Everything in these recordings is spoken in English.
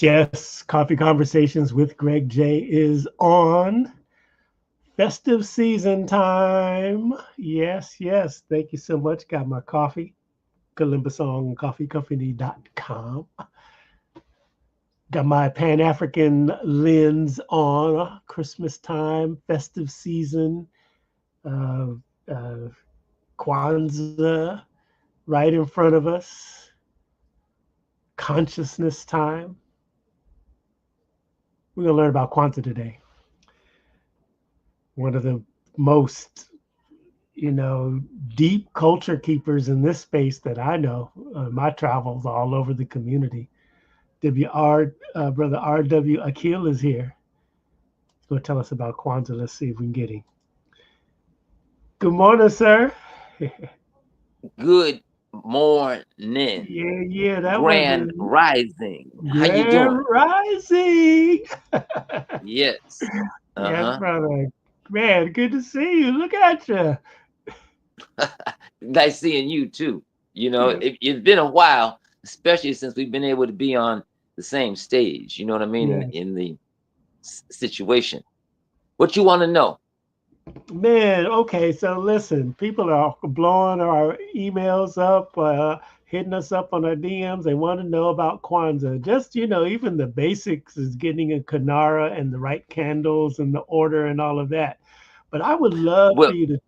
Yes. Coffee Conversations with Greg J is on. Festive season time. Yes. Thank you so much. Got my coffee. ColumbusOnCoffeeCompany.com. Got my Pan-African lens on. Christmas time, festive season, uh, uh, Kwanzaa right in front of us. Consciousness time. We're going to learn about Kwanzaa today. One of the most, deep culture keepers in this space that I know. My travels all over the community. Brother R.W. Akile is here. He's going to tell us about Kwanzaa. Let's see if we can get him. Good morning, sir. Good morning. Yeah, that Grand was Rising. How you Grand doing? Rising. Yes. Yes, brother. Man, good to see you. Look at you. Nice seeing you too. Yeah. It's been a while, especially since we've been able to be on the same stage. You know what I mean? Yeah. In the situation. What you want to know? Man, okay, so listen, people are blowing our emails up, hitting us up on our DMs. They want to know about Kwanzaa. Just, even the basics is getting a Kanara and the right candles and the order and all of that. But I would love for Well, you to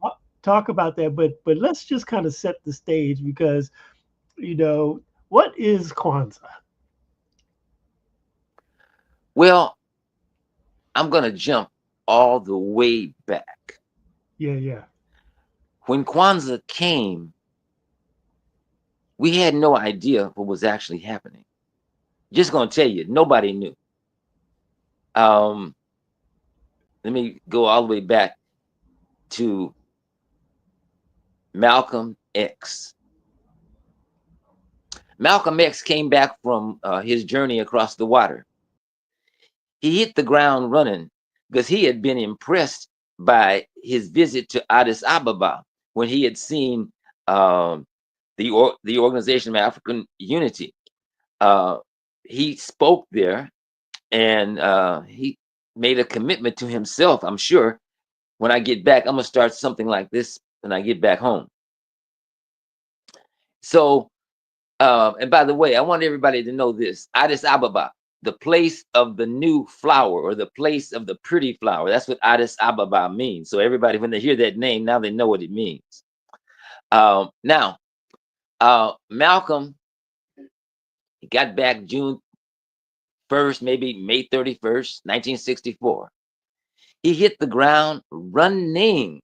talk about that. But let's just kind of set the stage because, you know, what is Kwanzaa? well, I'm gonna jump all the way back. Yeah. When Kwanzaa came, we had no idea what was actually happening. Just gonna tell you, nobody knew. Um, Let me go all the way back to Malcolm X. Malcolm X came back from his journey across the water. He hit the ground running because he had been impressed by his visit to Addis Ababa when he had seen the Organization of African Unity. He spoke there and he made a commitment to himself. I'm sure when I get back, I'm gonna start something like this when I get back home. So, and by the way, I want everybody to know this: Addis Ababa, the place of the new flower or the place of the pretty flower. That's what Addis Ababa means. So everybody, when they hear that name, now they know what it means. Now, Malcolm, he got back June 1st, maybe May 31st, 1964. He hit the ground running.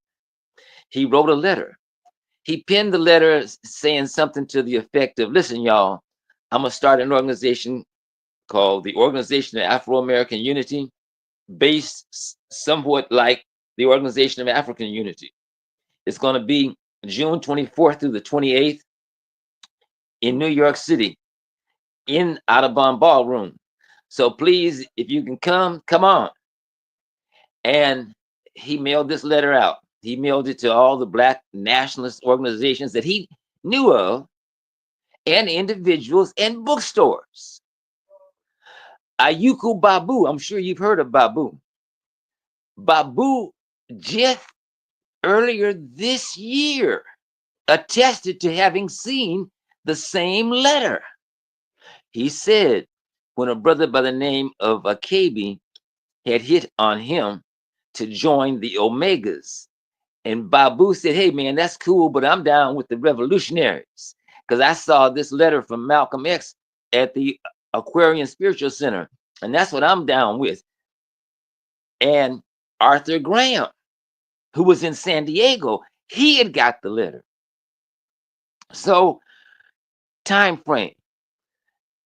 He wrote a letter. He penned the letter saying something to the effect of, listen, y'all, I'm going to start an organization called the Organization of Afro-American Unity, based somewhat like the Organization of African Unity. It's going to be June 24th through the 28th in New York City, in Audubon Ballroom. So please, if you can come on. And he mailed this letter out. He mailed it to all the Black nationalist organizations that he knew of, and individuals and bookstores. Ayuku Babu, I'm sure you've heard of Babu. Babu just earlier this year attested to having seen the same letter. He said when a brother by the name of Akile had hit on him to join the Omegas, and Babu said, hey man, that's cool, but I'm down with the revolutionaries because I saw this letter from Malcolm X at the Aquarian Spiritual Center, and that's what I'm down with. And Arthur Graham, who was in San Diego, he had got the letter. So, time frame.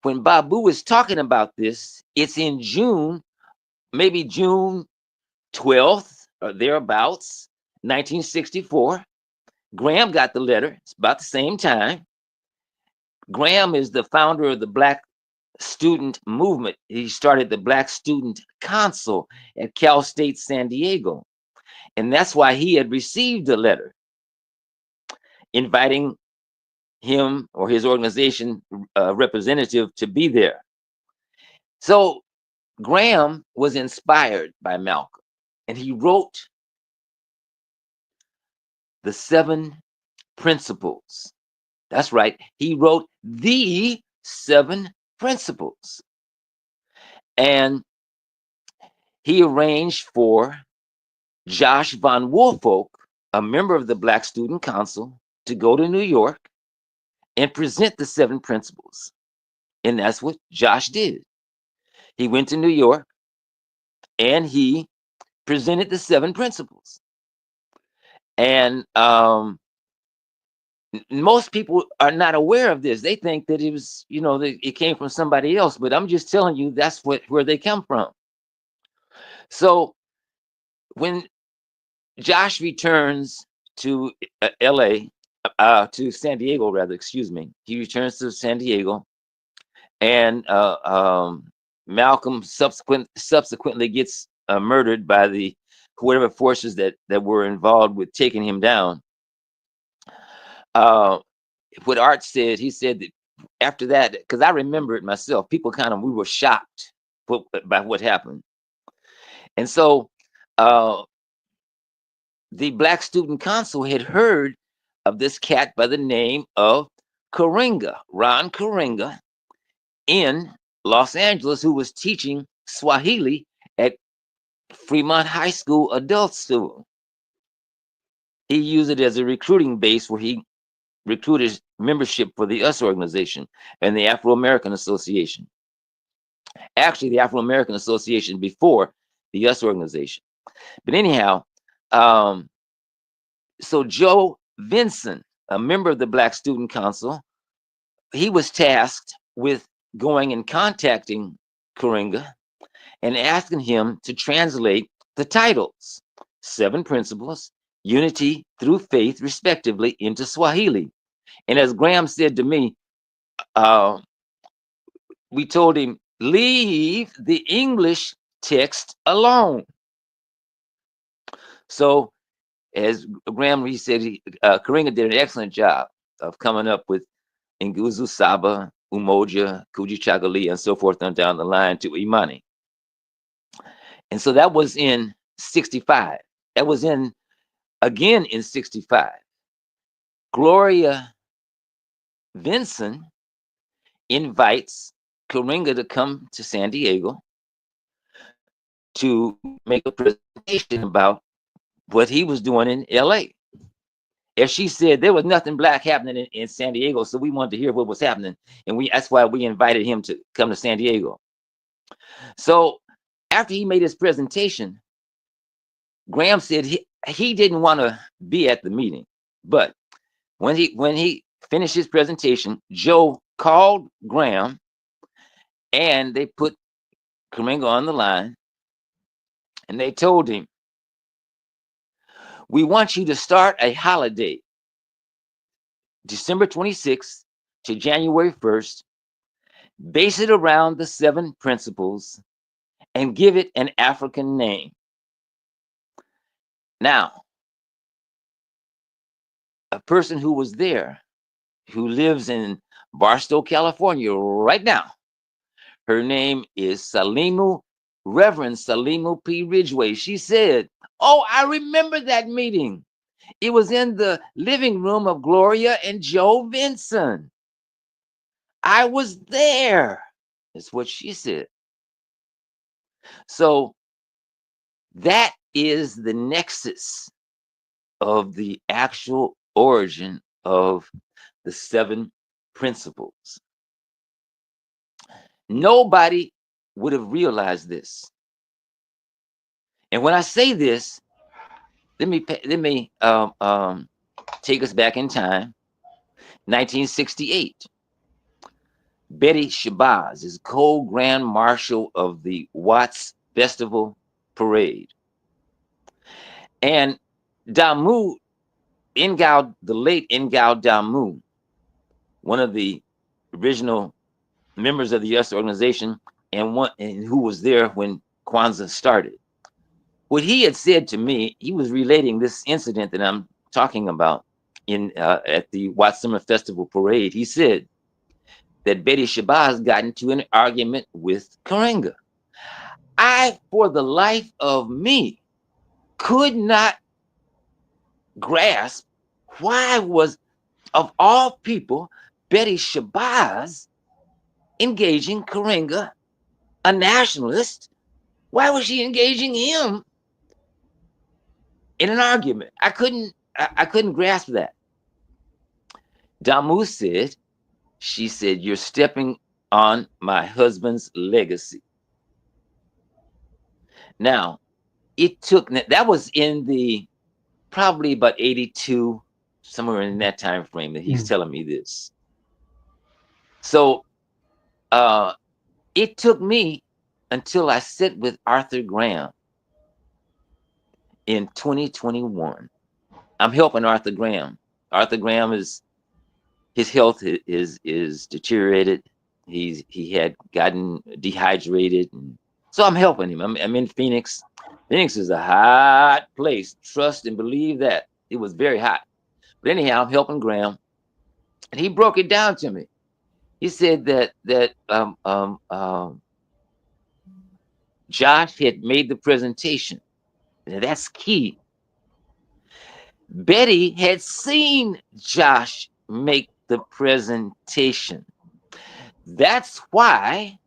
When Babu is talking about this, it's in June, maybe June 12th or thereabouts, 1964. Graham got the letter. It's about the same time. Graham is the founder of the Black student movement. He started the Black Student Council at Cal State San Diego. And that's why he had received a letter inviting him or his organization representative to be there. So Graham was inspired by Malcolm, and he wrote the 7 principles. That's right. He wrote the 7 principles. And he arranged for Josh von Woolfolk, a member of the Black Student Council, to go to New York and present the 7 principles. And that's what Josh did. He went to New York and he presented the 7 principles. And most people are not aware of this. They think that it was, it came from somebody else. But I'm just telling you, that's where they come from. So when Josh returns to LA, to San Diego, rather, excuse me. He returns to San Diego, and Malcolm subsequently gets murdered by the whatever forces that were involved with taking him down. What Art said, he said that after that, because I remember it myself, we were shocked by what happened. And so the Black Student Council had heard of this cat by the name of Karenga, Ron Karenga, in Los Angeles, who was teaching Swahili at Fremont High School Adult School. He used it as a recruiting base where he recruited membership for the US organization and the Afro American Association. Actually, the Afro American Association before the US organization. But anyhow, so Joe Vinson, a member of the Black Student Council, he was tasked with going and contacting Karenga and asking him to translate the titles, 7 principles, unity through faith, respectively, into Swahili. And as Graham said to me, we told him, leave the English text alone. So as Graham, he said, Karenga did an excellent job of coming up with Nguni Saba, Umoja, Kujichagulia, and so forth on down the line to Imani. And so that was in 65. That was again in 65. Gloria Vinson invites Karenga to come to San Diego to make a presentation about what he was doing in LA. As she said, there was nothing Black happening in San Diego, so we wanted to hear what was happening. And that's why we invited him to come to San Diego. So after he made his presentation, Graham said he didn't want to be at the meeting. But when he finished his presentation, Joe called Graham and they put Karenga on the line and they told him, we want you to start a holiday, December 26th to January 1st, base it around the 7 principles and give it an African name. Now, a person who was there, who lives in Barstow, California right now, her name is Reverend Salimu P. Ridgway. She said, oh, I remember that meeting. It was in the living room of Gloria and Joe Vinson. I was there. That's what she said. So that is the nexus of the actual origin of the 7 principles. Nobody would have realized this And when I say this, let me take us back in time. 1968. Betty Shabazz is co-grand marshal of the Watts Festival Parade. And Damu, the late Ngao Damu, one of the original members of the U.S. organization and who was there when Kwanzaa started. What he had said to me, he was relating this incident that I'm talking about at the Watts Summer Festival Parade. He said that Betty Shabazz got into an argument with Karenga. I, for the life of me, could not grasp why was, of all people, Betty Shabazz engaging Karenga, a nationalist. Why was she engaging him in an argument? I couldn't grasp that. Damu said, she said, you're stepping on my husband's legacy. Now, that was in the probably about 82, somewhere in that time frame that he's telling me this. So it took me until I sit with Arthur Graham in 2021. I'm helping Arthur Graham. Arthur Graham his health is deteriorated. He had gotten dehydrated, and so I'm helping him. I'm in Phoenix. Phoenix is a hot place. Trust and believe that. It was very hot. But anyhow, I'm helping Graham, and he broke it down to me. He said that Josh had made the presentation. And that's key. Betty had seen Josh make the presentation. That's why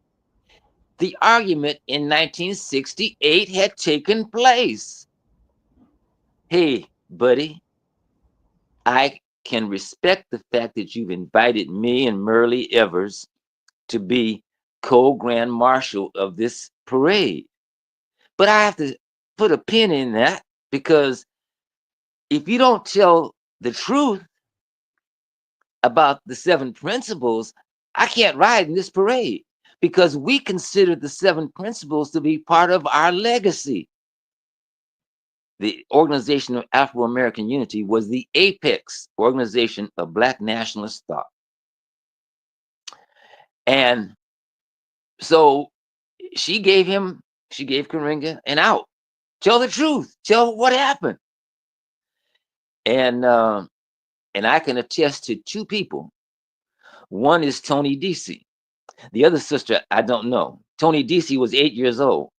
the argument in 1968 had taken place. Hey, buddy, I can respect the fact that you've invited me and Merle Evers to be co-grand marshal of this parade. But I have to put a pin in that, because if you don't tell the truth about the 7 principles, I can't ride in this parade, because we consider the 7 principles to be part of our legacy. The Organization of Afro-American Unity was the apex organization of Black nationalist thought. And so she gave Karenga an out. Tell the truth. Tell what happened. And I can attest to 2 people. One is Tony DC. The other sister, I don't know. Tony DC was 8 years old.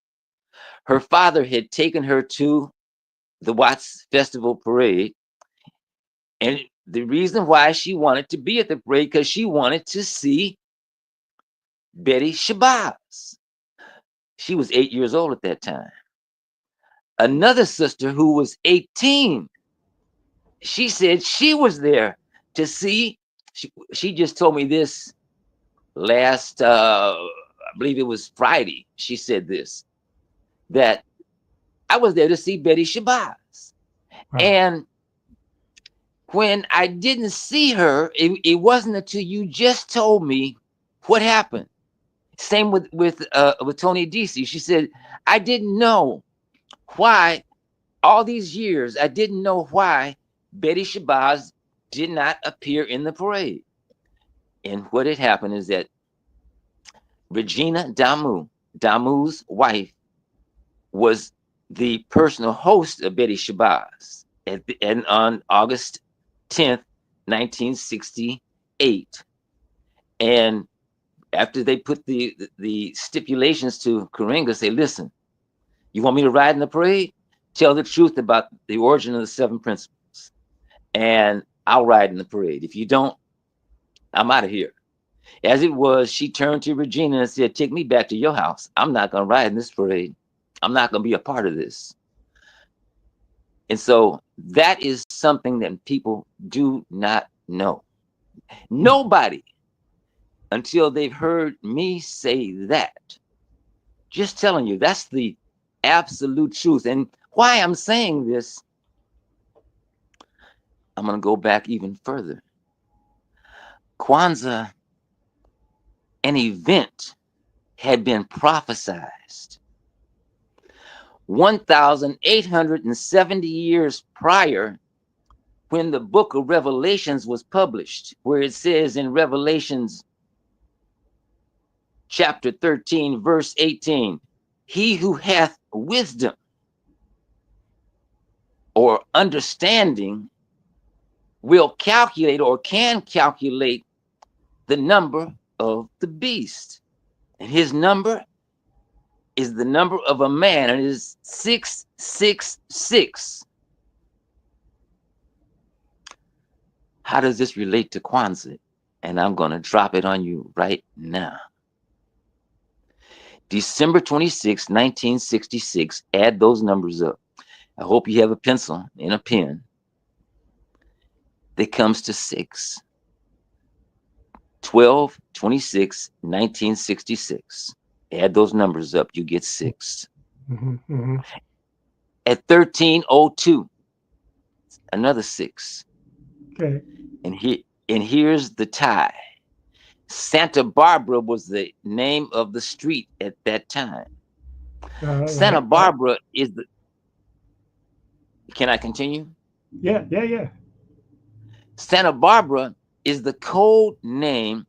Her father had taken her to the Watts Festival Parade. And the reason why she wanted to be at the parade, because she wanted to see Betty Shabazz. She was 8 years old at that time. Another sister who was 18, she said she was there to see. She just told me this last, I believe it was Friday. She said this, that I was there to see Betty Shabazz. Wow. And when I didn't see her, it wasn't until you just told me what happened. Same with Tony DC. She said, I didn't know why all these years, I didn't know why Betty Shabazz did not appear in the parade. And what had happened is that Regina Damu's wife, was the personal host of Betty Shabazz and on August 10th, 1968. And after they put the stipulations to Karenga, say, listen, you want me to ride in the parade? Tell the truth about the origin of the 7 principles, and I'll ride in the parade. If you don't, I'm out of here. As it was, she turned to Regina and said, take me back to your house. I'm not going to ride in this parade. I'm not going to be a part of this. And so that is something that people do not know. Nobody, until they've heard me say that. Just telling you, that's the absolute truth. And why I'm saying this, I'm going to go back even further. Kwanzaa, an event, had been prophesied 1,870 years prior, when the book of Revelations was published, where it says in Revelations chapter 13, verse 18, he who hath wisdom or understanding will calculate or can calculate the number of the beast. And his number is the number of a man, and it is 666. How does this relate to Kwanzaa? And I'm going to drop it on you right now. December 26, 1966, add those numbers up. I hope you have a pencil and a pen. That comes to 6. 12/26/1966. Add those numbers up, you get 6. At 13:02, another 6. Okay. And here's the tie. Santa Barbara was the name of the street at that time. Santa Barbara is the. Can I continue? Yeah. Santa Barbara is the code name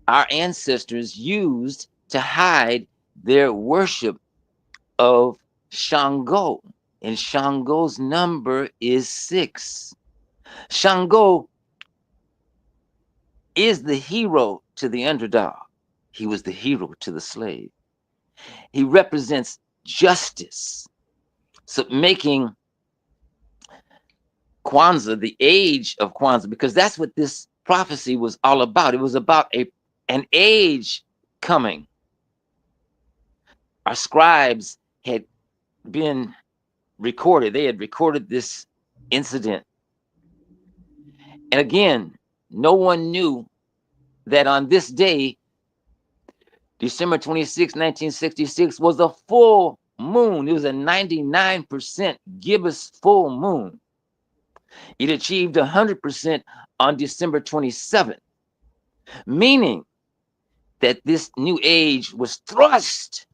our ancestors used to hide their worship of Shango. And Shango's number is 6. Shango is the hero to the underdog. He was the hero to the slave. He represents justice. So making Kwanzaa the age of Kwanzaa, because that's what this prophecy was all about. It was about an age coming. Our scribes had been recorded. They had recorded this incident. And again, no one knew that on this day, December 26, 1966, was a full moon. It was a 99% gibbous full moon. It achieved 100% on December 27th, meaning that this new age was thrust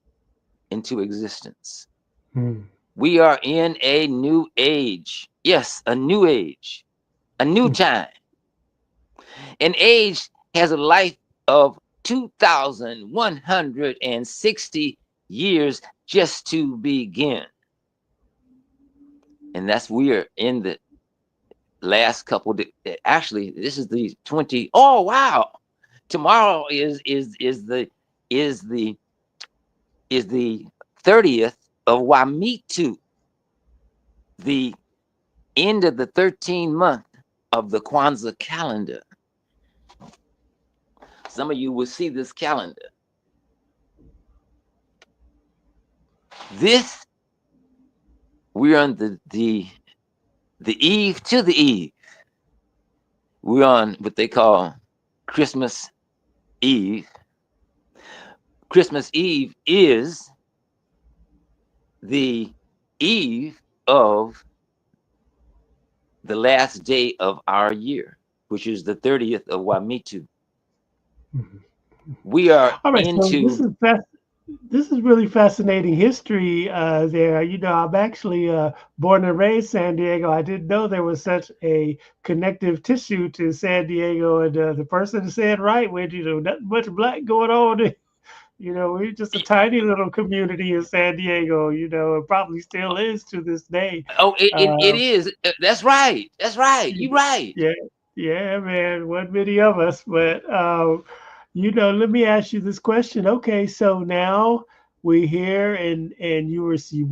into existence. We are in a new age. Yes, a new age, a new time. An age has a life of 2,160 years just to begin. And we're in the last couple. Actually, this is the 20. Oh wow! Tomorrow is the 30th of Wamitu, the end of the 13th month of the Kwanzaa calendar. Some of you will see this calendar. We're on the eve to the eve. We're on what they call Christmas Eve. Christmas Eve is the eve of the last day of our year, which is the 30th of Wamitu. We are All right, into. so this is really fascinating history there. You know, I'm actually born and raised San Diego. I didn't know there was such a connective tissue to San Diego, and the person said right, when not much black going on. You know, we're just a tiny little community in San Diego. You know, it probably still is to this day. Oh, it Uh, is. That's right. That's right. You're right. yeah, yeah, man. One many of us, but you know, let me ask you this question. Okay, so now we here, and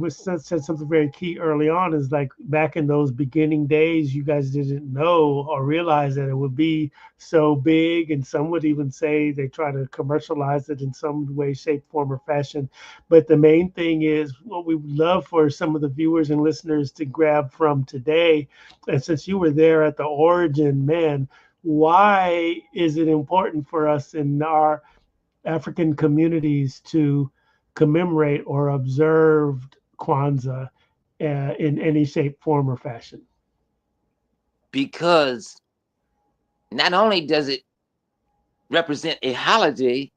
said something very key early on. Is like back in those beginning days, you guys didn't know or realize that it would be so big, and some would even say they try to commercialize it in some way, shape, form, or fashion. But the main thing is what we would love for some of the viewers and listeners to grab from today. And since you were there at the origin, man, why is it important for us in our African communities to commemorate or observed Kwanzaa in any shape, form, or fashion? Because not only does it represent a holiday,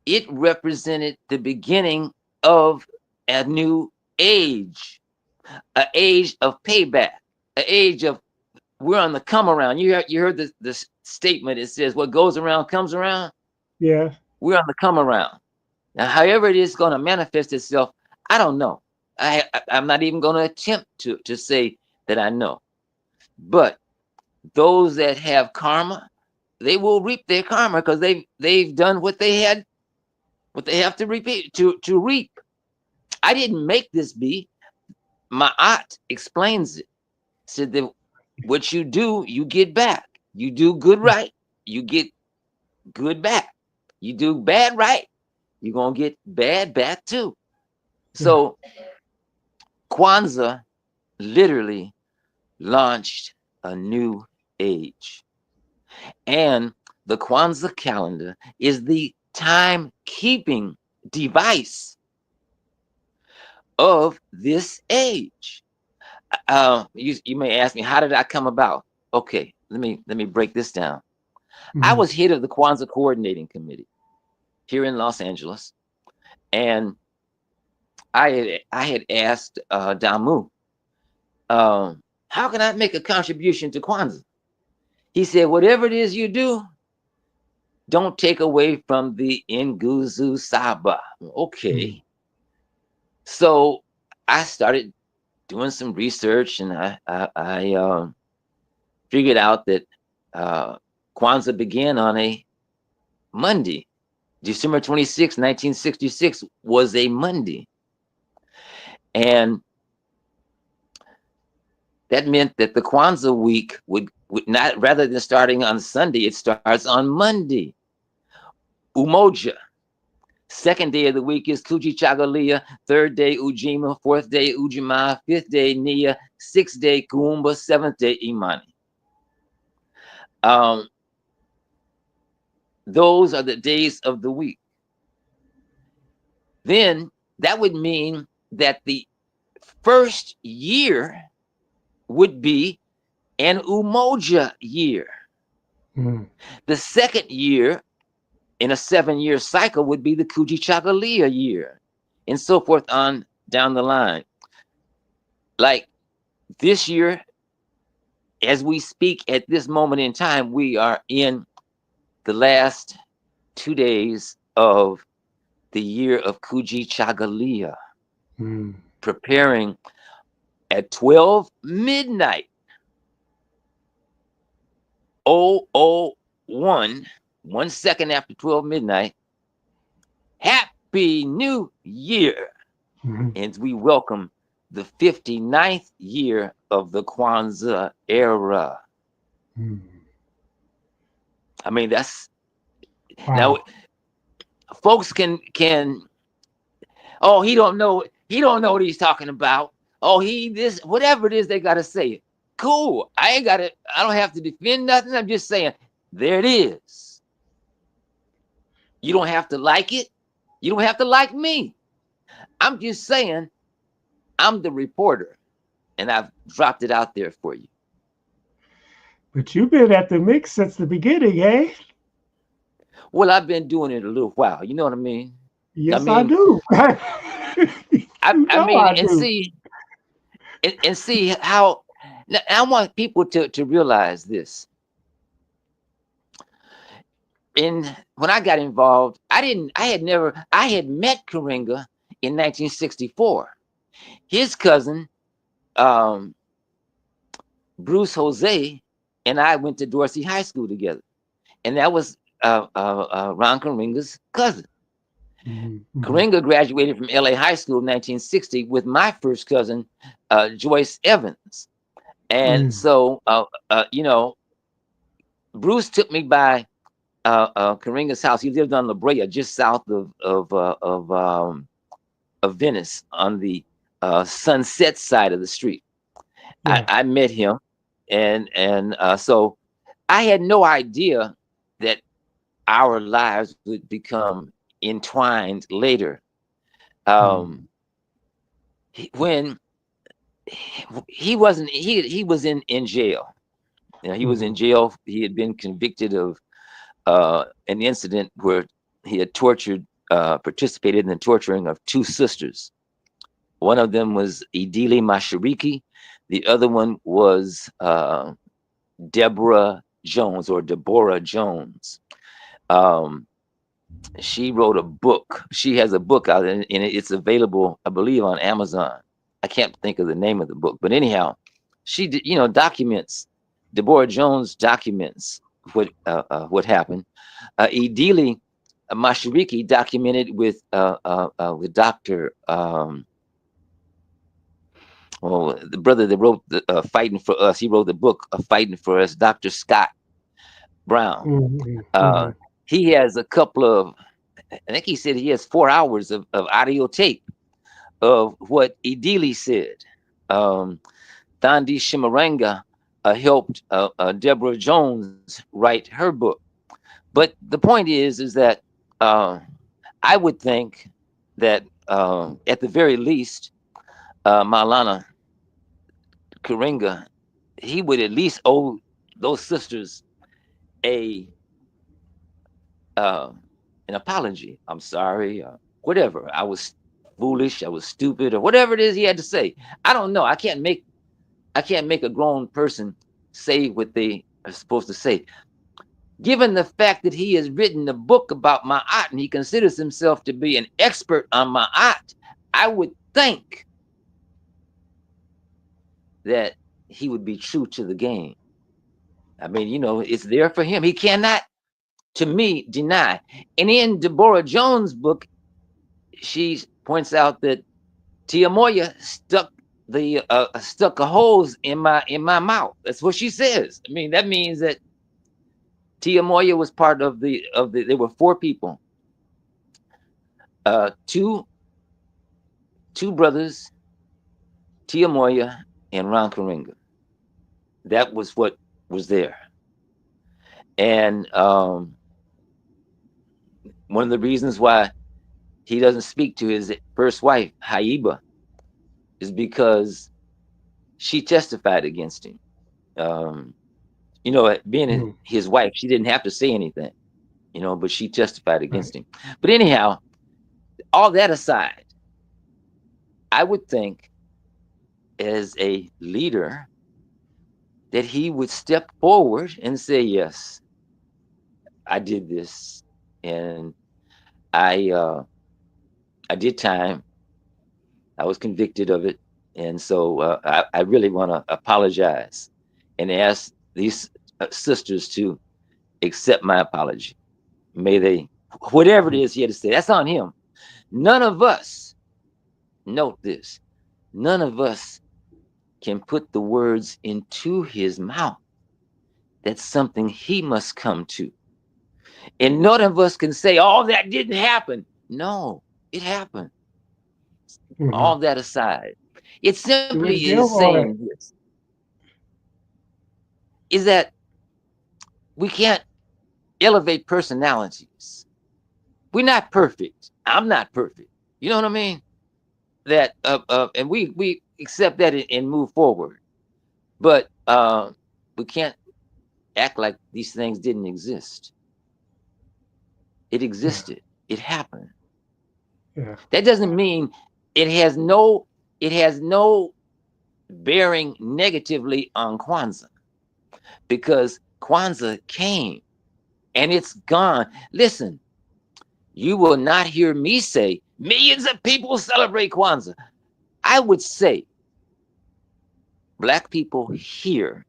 it represented the beginning of a new age, an age of payback, an age of we're on the come around. You heard the statement. It says, "What goes around comes around." Yeah. We're on the come around. Now, however it is going to manifest itself, I don't know. I'm not even going to attempt to say that I know. But those that have karma, they will reap their karma because they've done what they have to repeat to reap. I didn't make this be. My aunt explains it. Said that what you do, you get back. You do good right, you get good back. You do bad right, you're gonna get bad back too. Yeah. So Kwanzaa literally launched a new age. And the Kwanzaa calendar is the timekeeping device of this age. You may ask me, how did I come about? Okay, let me break this down. I Mhm. was head of the Kwanzaa coordinating committee here in Los Angeles, and I had asked Damu, how can I make a contribution to Kwanzaa? He said, whatever it is you do, don't take away from the Nguni Saba. Mhm. Okay. So I started doing some research, and I figured out that uh, Kwanzaa began on a Monday. December 26, 1966 was a Monday. And that meant that the Kwanzaa week would not, rather than starting on Sunday, it starts on Monday. Umoja. Second day of the week is Kujichagulia. Third day, Ujima. Fourth day, Ujima. Fifth day, Nia. Sixth day, Kuumba. Seventh day, Imani. Um, those are the days of the week. Then that would mean that the first year would be an Umoja year. Mhm. The second year in a 7-year cycle would be the Kujichagulia year, and so forth on down the line. Like this year, as we speak at this moment in time, we are in the last 2 days of the year of Kujichagulia, Mhm. preparing at 12 midnight, 001, 1 second after 12 midnight. Happy New Year! Mhm. And we welcome the 59th year of the Kwanzaa era. Mhm. I mean, that's now Wow. folks can oh, he don't know what he's talking about. Oh, he this whatever it is they gotta say it. Cool. I don't have to defend nothing. I'm just saying there it is. You don't have to like it. You don't have to like me. I'm just saying I'm the reporter and I've dropped it out there for you. But you've been at the mix since the beginning, eh? Well, I've been doing it a little while. You know what I mean? I Yes, I mean, do. I, You I know mean, I and do. see, and see how. Now, I want people to realize this. And when I got involved, I had met Karenga in 1964. His cousin, um, Bruce Jose, and I went to Dorsey High School together, and that was Ron Karenga's cousin. Mhm. Mhm. Karenga graduated from LA High School in 1960 with my first cousin, Joyce Evans. And Mhm. so, Bruce took me by Karenga's house. He lived on La Brea, just south of Venice, on the Sunset side of the street. Yeah. I met him, and so I had no idea that our lives would become entwined later. Mm. Um, when he wasn't, he was in jail. You know, he was in Mm. jail. He had been convicted of an incident where he had participated in the torturing of two sisters. One of them was Idili Mashariki. The other one was Deborah Jones. Um, she wrote a book. She has a book out, and it's available, I believe, on Amazon. I can't think of the name of the book, but anyhow, documents. Deborah Jones documents what happened. Idili Mashariki documented with Doctor well, the brother that wrote the Fighting for Us. He wrote the book of Fighting for Us, Dr. Scott Brown. Mm. Uh, Mm. he has a couple of, I think he said he has 4 hours of audio tape of what Idili said. Um, Thandi Shimaranga helped Deborah Jones write her book. But the point is that uh, I would think that at the very least, Maulana Karenga, he would at least owe those sisters a uh, an apology. I'm sorry, whatever. I was foolish. I was stupid, or whatever it is he had to say. I don't know. I can't make a grown person say what they are supposed to say. Given the fact that he has written a book about Ma'at and he considers himself to be an expert on Ma'at, I would think that he would be true to the game. I mean, it's there for him. He cannot, to me, deny. And in Deborah Jones' book, she points out that Tia Moya stuck a hose in my mouth. That's what she says. I mean, that means that Tia Moya was part of the. There were four people, two brothers, Tia Moya and Ron Karenga. That was what was there. And one of the reasons why he doesn't speak to his first wife, Haiba, is because she testified against him. Um, being Mm. his wife, she didn't have to say anything, but she testified Right. against him. But anyhow, all that aside, I would think as a leader that he would step forward and say, yes, I did this. And I I did time. I was convicted of it. And so I really want to apologize and ask these sisters to accept my apology. May they, whatever it Mm. is he had to say, that's on him. None of us, note this, none of us can put the words into his mouth. That's something he must come to. And none of us can say, oh, that didn't happen. No, it happened. Mhm. All that aside, it simply With is them or saying this, is that we can't elevate personalities. We're not perfect. I'm not perfect. You know what I mean? That and we accept that and move forward. But we can't act like these things didn't exist. It yeah, existed. It happened. yeah. That doesn't mean it has no it has no bearing negatively on Kwanzaa because Kwanzaa came and it's gone. Listen, you will not hear me say millions of people celebrate Kwanzaa. I would say Black people here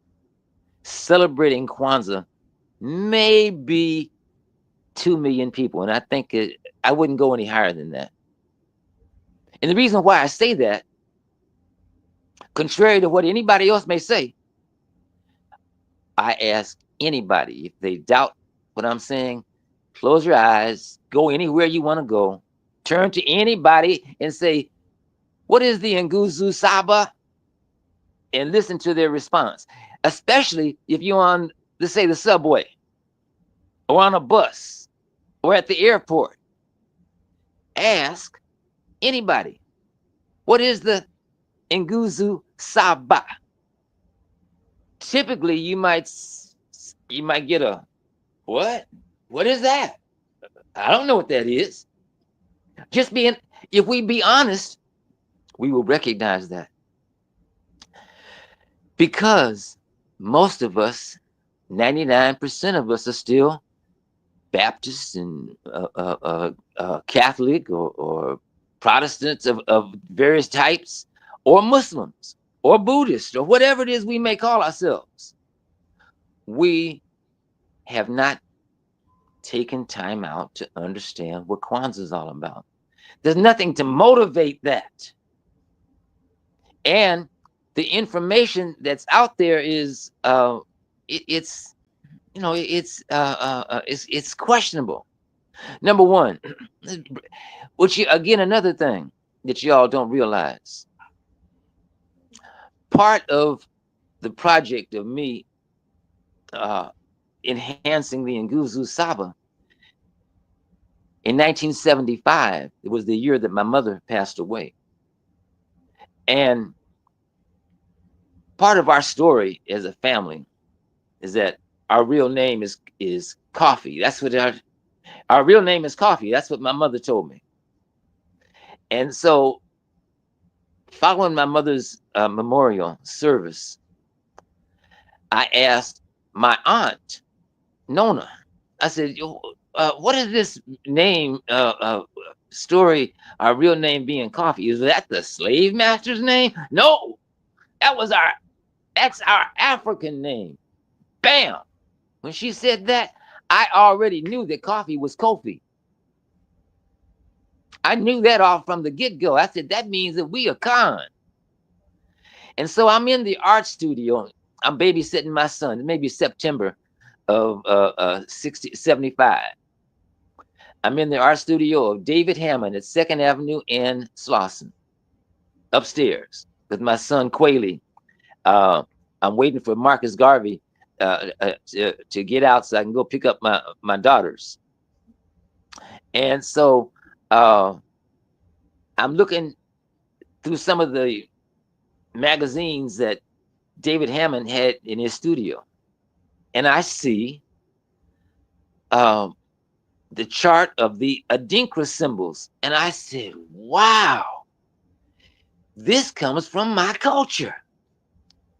celebrating Kwanzaa maybe 2 million people. And I think I wouldn't go any higher than that. And the reason why I say that, contrary to what anybody else may say, I ask anybody if they doubt what I'm saying, close your eyes, go anywhere you want to go, turn to anybody and say, what is the Nguni Saba? And listen to their response, especially if you're on, let's say, the subway or on a bus or at the airport. Ask, Anybody? What is the Nguni Saba? Typically, you might get a what? What is that? I don't know what that is. Just being, if we be honest, we will recognize that because most of us, 99% of us, are still Baptists and Catholic or Protestants of various types, or Muslims or Buddhists or whatever it is we may call ourselves. We have not taken time out to understand what Kwanzaa is all about. There's nothing to motivate that. And the information that's out there is it's it's questionable. Number one, which again another thing that y'all don't realize. Part of the project of me enhancing the Nguni Saba in 1975, it was the year that my mother passed away. And part of our story as a family is that our real name is Coffee. That's what our real name is Coffee. That's what my mother told me. And so, following my mother's memorial service, I asked my aunt Nona. I said, "What is this name story? Our real name being Coffee? Is that the slave master's name? No, that's our African name." Bam! When she said that, I already knew that Coffee was Kofi. I knew that off from the get-go. I said, that means that we are Khan. And so I'm in the art studio. I'm babysitting my son. Maybe September of 75. I'm in the art studio of David Hammond at 2nd Avenue in Slauson, upstairs with my son Quayle. I'm waiting for Marcus Garvey to get out so I can go pick up my daughters. And so I'm looking through some of the magazines that David Hammond had in his studio, and I see the chart of the Adinkra symbols, and I said, wow, this comes from my culture.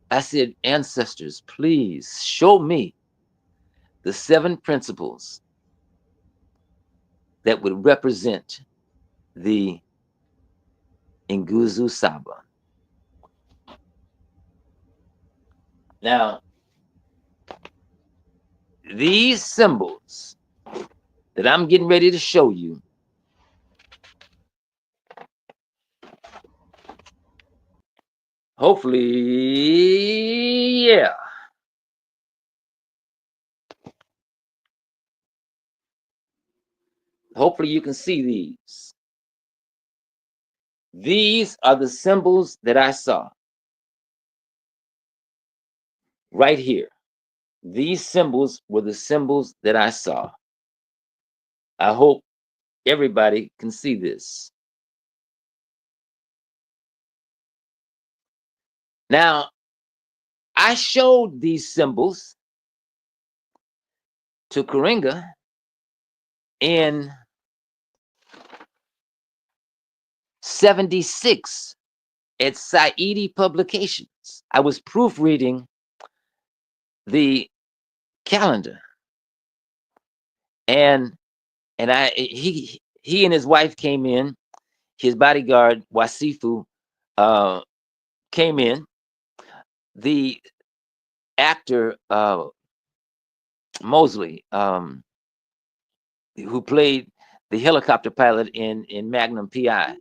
I said, ancestors, please show me the 7 principles that would represent the Nguni Saba. Now, these symbols that I'm getting ready to show you hopefully, yeah. Hopefully you can see these. These are the symbols that I saw right here. These symbols were the symbols that I saw. I hope everybody can see this. Now, I showed these symbols to Karenga in 76 at Saidi Publications. I was proofreading the calendar, and he and his wife came in. His bodyguard Wasifu came in. The actor Mosley, who played the helicopter pilot in Magnum PI.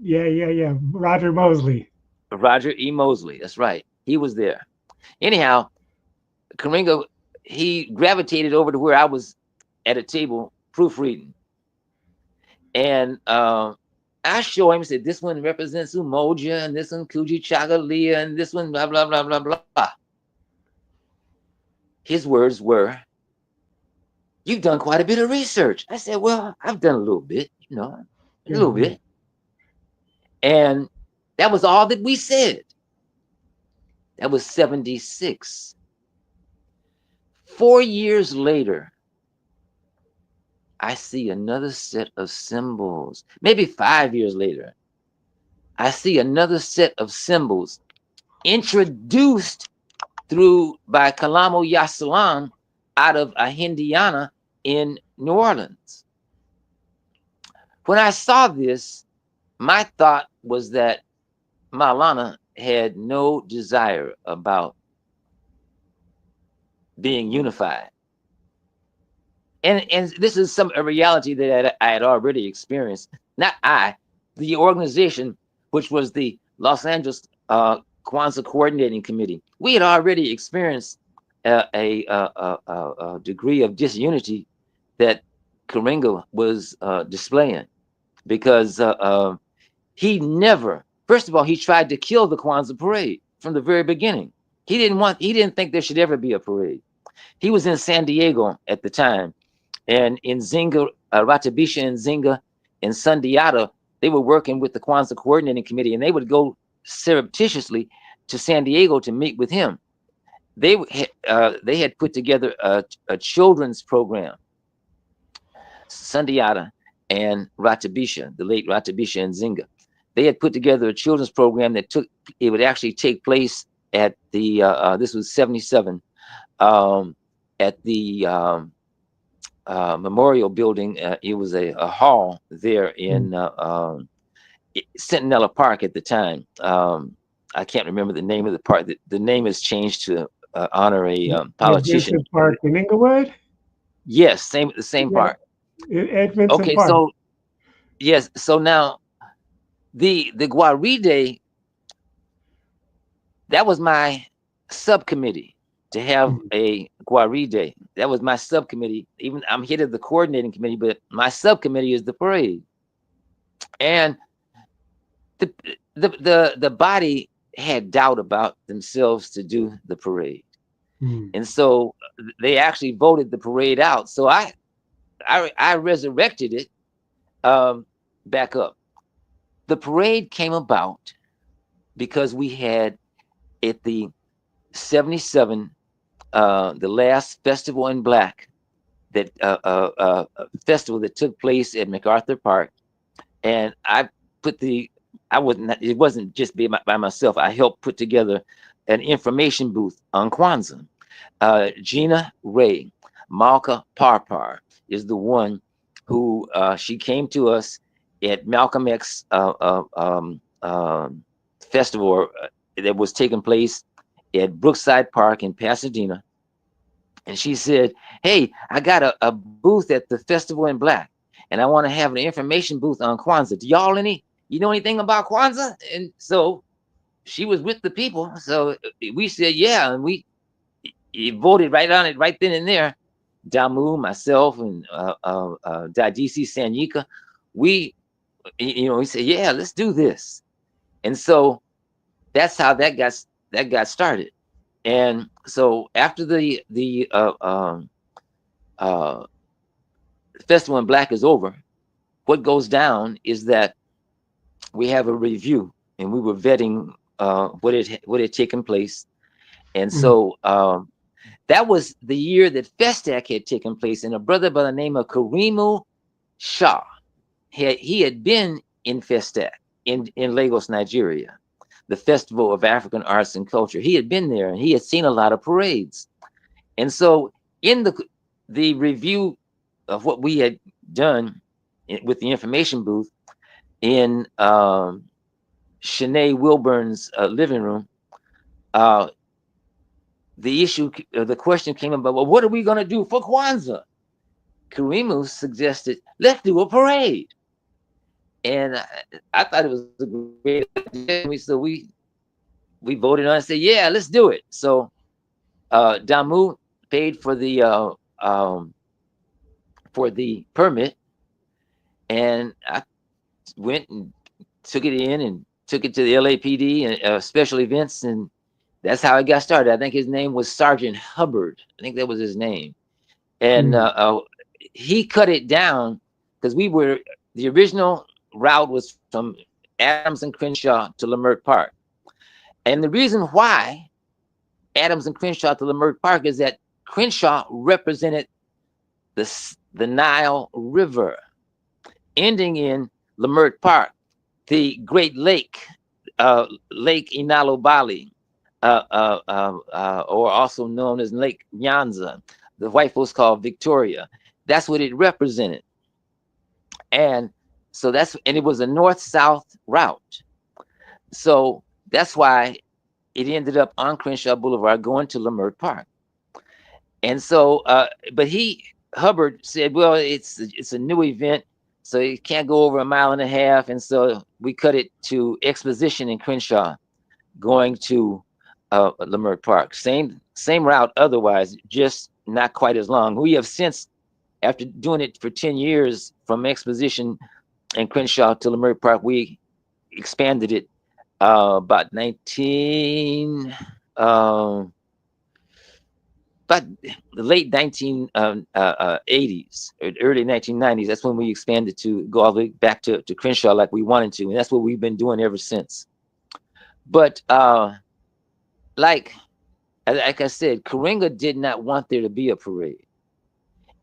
Yeah. Roger Mosley. Roger E. Mosley, that's right. He was there. Anyhow, Karenga, he gravitated over to where I was at a table proofreading. And I show him, said, this one represents Umoja, and this one Kuji Chagalia, and this one blah, blah, blah, blah, blah. His words were, you've done quite a bit of research. I said, well, I've done a little bit, a little bit. And that was all that we said. That was 76. 4 years later, I see another set of symbols. Maybe 5 years later, I see another set of symbols introduced through by Kalamo Yasalam out of a Hindiana in New Orleans. When I saw this, my thought was that Maulana had no desire about being unified. And this is a reality that I had already experienced. Not I, the organization, which was the Los Angeles Kwanzaa Coordinating Committee. We had already experienced a degree of disunity that Karenga was displaying, because he never, first of all, he tried to kill the Kwanzaa parade from the very beginning. He didn't think there should ever be a parade. He was in San Diego at the time, and in Zinga, Ratabisha and Zinga and Sundiata, they were working with the Kwanzaa Coordinating Committee, and they would go surreptitiously to San Diego to meet with him. They had put together a children's program, Sundiata and Ratabisha, the late Ratabisha and Zinga. They had put together a children's program that it would actually take place at the, this was 77, at the Memorial Building. It was a hall there in Centinela Park at the time. I can't remember the name of the park. The name has changed to honor a Ed politician. Vincent Park in Inglewood? Yes, the same Yeah, park. Ed Vincent Okay, Park. so yes, so now the Gwaride, that was my subcommittee to have Mhm. a Gwaride. That was my subcommittee. Even I'm head of the coordinating committee, but my subcommittee is the parade. And the the body had doubt about themselves to do the parade. Mm. And so they actually voted the parade out. So I resurrected it back up. The parade came about because we had at the 77, the last festival in black, that festival that took place at MacArthur Park. And I put I wasn't, it wasn't just by myself. I helped put together an information booth on Kwanzaa. Gina Ray, Malka Parpar is the one who, she came to us at Malcolm X festival that was taking place at Brookside Park in Pasadena. And she said, "Hey, I got a booth at the Festival in Black, and I want to have an information booth on Kwanzaa. You know anything about Kwanzaa?" And so she was with the people. So we said, yeah, and we voted right on it right then and there. Damu, myself, and Dadisi Sanyika, we, we said, yeah, let's do this. And so that's how that got started. And so after the uh, Festival in Black is over, what goes down is that we have a review, and we were vetting what had taken place. And Mm. so that was the year that Festac had taken place, and a brother by the name of Karimu Shah, he had been in Festac in Lagos, Nigeria, the Festival of African Arts and Culture. He had been there, and he had seen a lot of parades. And so in the review of what we had done with the information booth in Shanae Wilburn's living room, the question came about, well, what are we going to do for Kwanzaa? Karimu suggested, let's do a parade. And I thought it was a great idea. We voted on it and said, yeah, let's do it. So Damu paid for the permit, and I went and took it in and took it to the LAPD and special events, and that's how it got started. I think his name was Sergeant Hubbard. I think that was his name. And Mm. he cut it down because the original route was from Adams and Crenshaw to Leimert Park. And the reason why Adams and Crenshaw to Leimert Park is that Crenshaw represented the Nile River, ending in Leimert Park, the Great Lake, Lake Inalobali, or also known as Lake Nyanza. The white folks call Victoria. That's what it represented. And so and it was a north-south route. So that's why it ended up on Crenshaw Boulevard going to Leimert Park. And so, but Hubbard said, well, it's a new event, so it can't go over 1.5 miles. And so we cut it to Exposition in Crenshaw, going to Leimert Park. Same route otherwise, just not quite as long. We have since, after doing it for 10 years from Exposition and Crenshaw to Leimert Park, we expanded it about about the late 1980s or early 1990s. That's when we expanded to go all the way back to Crenshaw like we wanted to, and that's what we've been doing ever since. But like I said, Karenga did not want there to be a parade,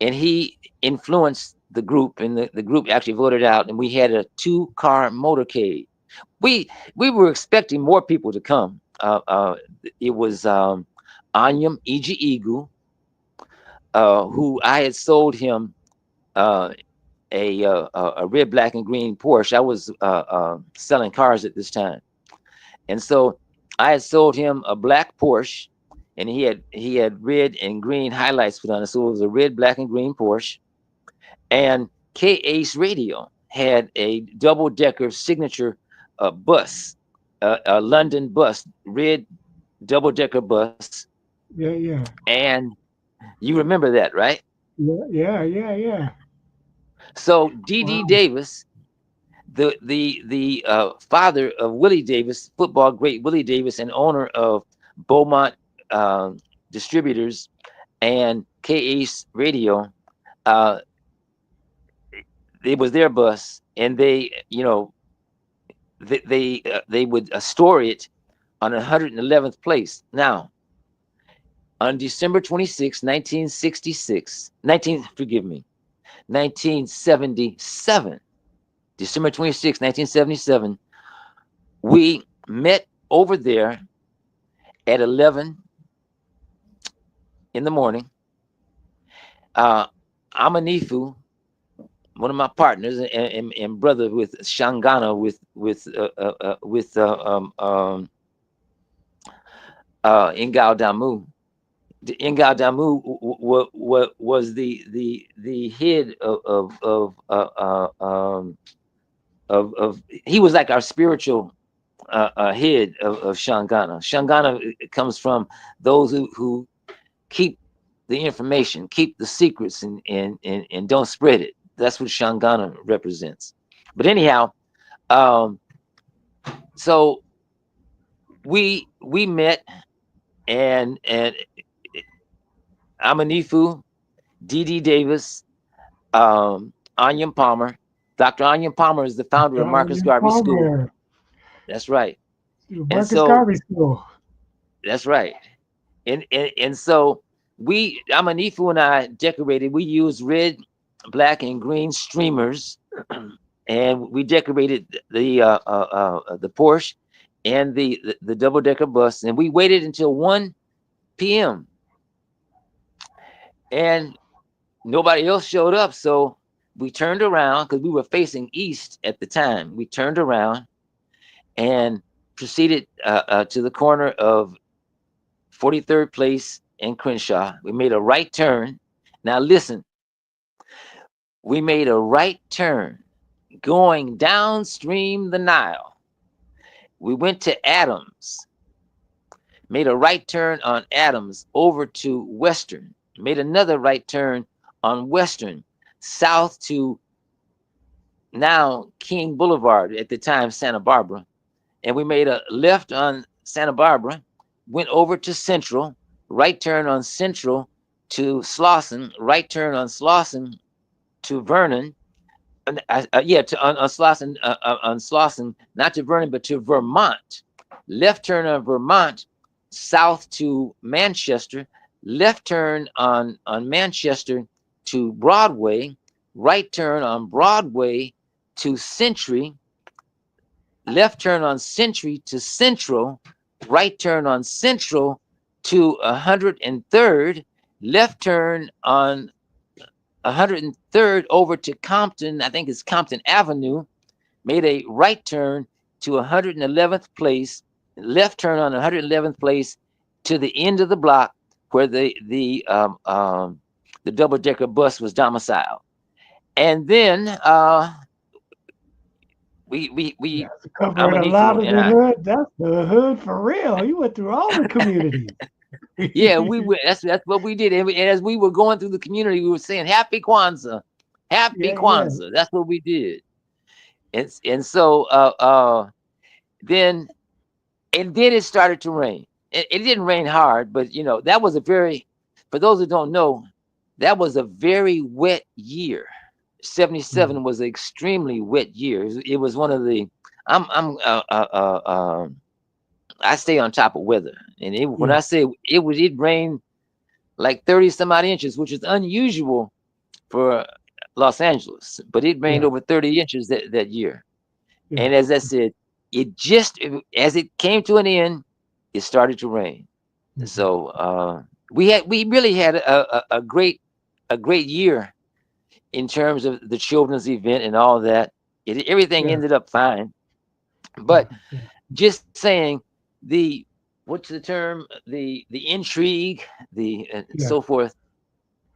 and he influenced the group, and the group actually voted out, and we had a 2-car motorcade. We were expecting more people to come. It was Anyam Iji Igu, who I had sold him a red, black, and green Porsche. I was selling cars at this time, and so I had sold him a black Porsche, and he had red and green highlights put on it. So it was a red, black, and green Porsche. And K-Ace Radio had a double-decker signature bus, a London bus, red double-decker bus. Yeah. And you remember that, right? Yeah. So D.D. Wow. Davis, the father of Willie Davis, football great Willie Davis, and owner of Beaumont Distributors and K-Ace Radio, it was their bus, and they would store it on 111th place. Now, on December 26, 1977, December 26, 1977, we met over there at 11 in the morning. Amanifu, one of my partners and brother with Shangana Ingal Damu. Ingal Damu was the head of he was like our spiritual head of Shangana. Shangana comes from those who keep the information, keep the secrets, and don't spread it. That's what Shangana represents. But anyhow, so we met, and Amanifu, D.D. Davis, Anyam Palmer. Dr. Anyam Palmer is the founder of Marcus Garvey School. Palmer. That's right. And Marcus so Garvey School. that's right. And so Amanifu and I decorated. We used red, black, and green streamers, and we decorated the Porsche and the double-decker bus, and we waited until 1 p.m. and nobody else showed up. So we turned around, because we were facing east at the time. We turned around and proceeded to the corner of 43rd Place and Crenshaw. We made a right turn. Now listen, we made a right turn going downstream the Nile. We went to Adams, made a right turn on Adams over to Western, made another right turn on Western, south to now King Boulevard, at the time Santa Barbara. And we made a left on Santa Barbara, went over to Central, right turn on Central to Slauson, right turn on Slauson to Vernon, yeah, to on Slauson, on Slauson, not to Vernon, but to Vermont. Left turn on Vermont, south to Manchester. Left turn on Manchester to Broadway. Right turn on Broadway to Century. Left turn on Century to Central. Right turn on Central to 103rd. Left turn on 103rd over to Compton. I think it's Compton Avenue. Made a right turn to 111th place, left turn on 111th place to the end of the block where the double decker bus was domiciled, and then we That's I'm covering a a lot Negro, of and the I hood. That's the hood for real. You went through all the communities. yeah we were that's what we did, and as we were going through the community, we were saying Happy Kwanzaa, Happy Yeah, yeah, Kwanzaa. That's what we did, and so then and then it started to rain. It didn't rain hard, but that was a very, for those who don't know, that was a very wet year. mm, 77 was an extremely wet year. It was one of the, I'm I stay on top of weather, and when yeah, I say it rained like 30 some odd inches, which is unusual for Los Angeles, but it rained yeah, over 30 inches that year. yeah. And as I said, as it came to an end, it started to rain. Mhm. So we really had a great year in terms of the children's event and all that. Everything Yeah, ended up fine, yeah, but yeah, just saying, the what's the term, the intrigue, the yeah. so forth.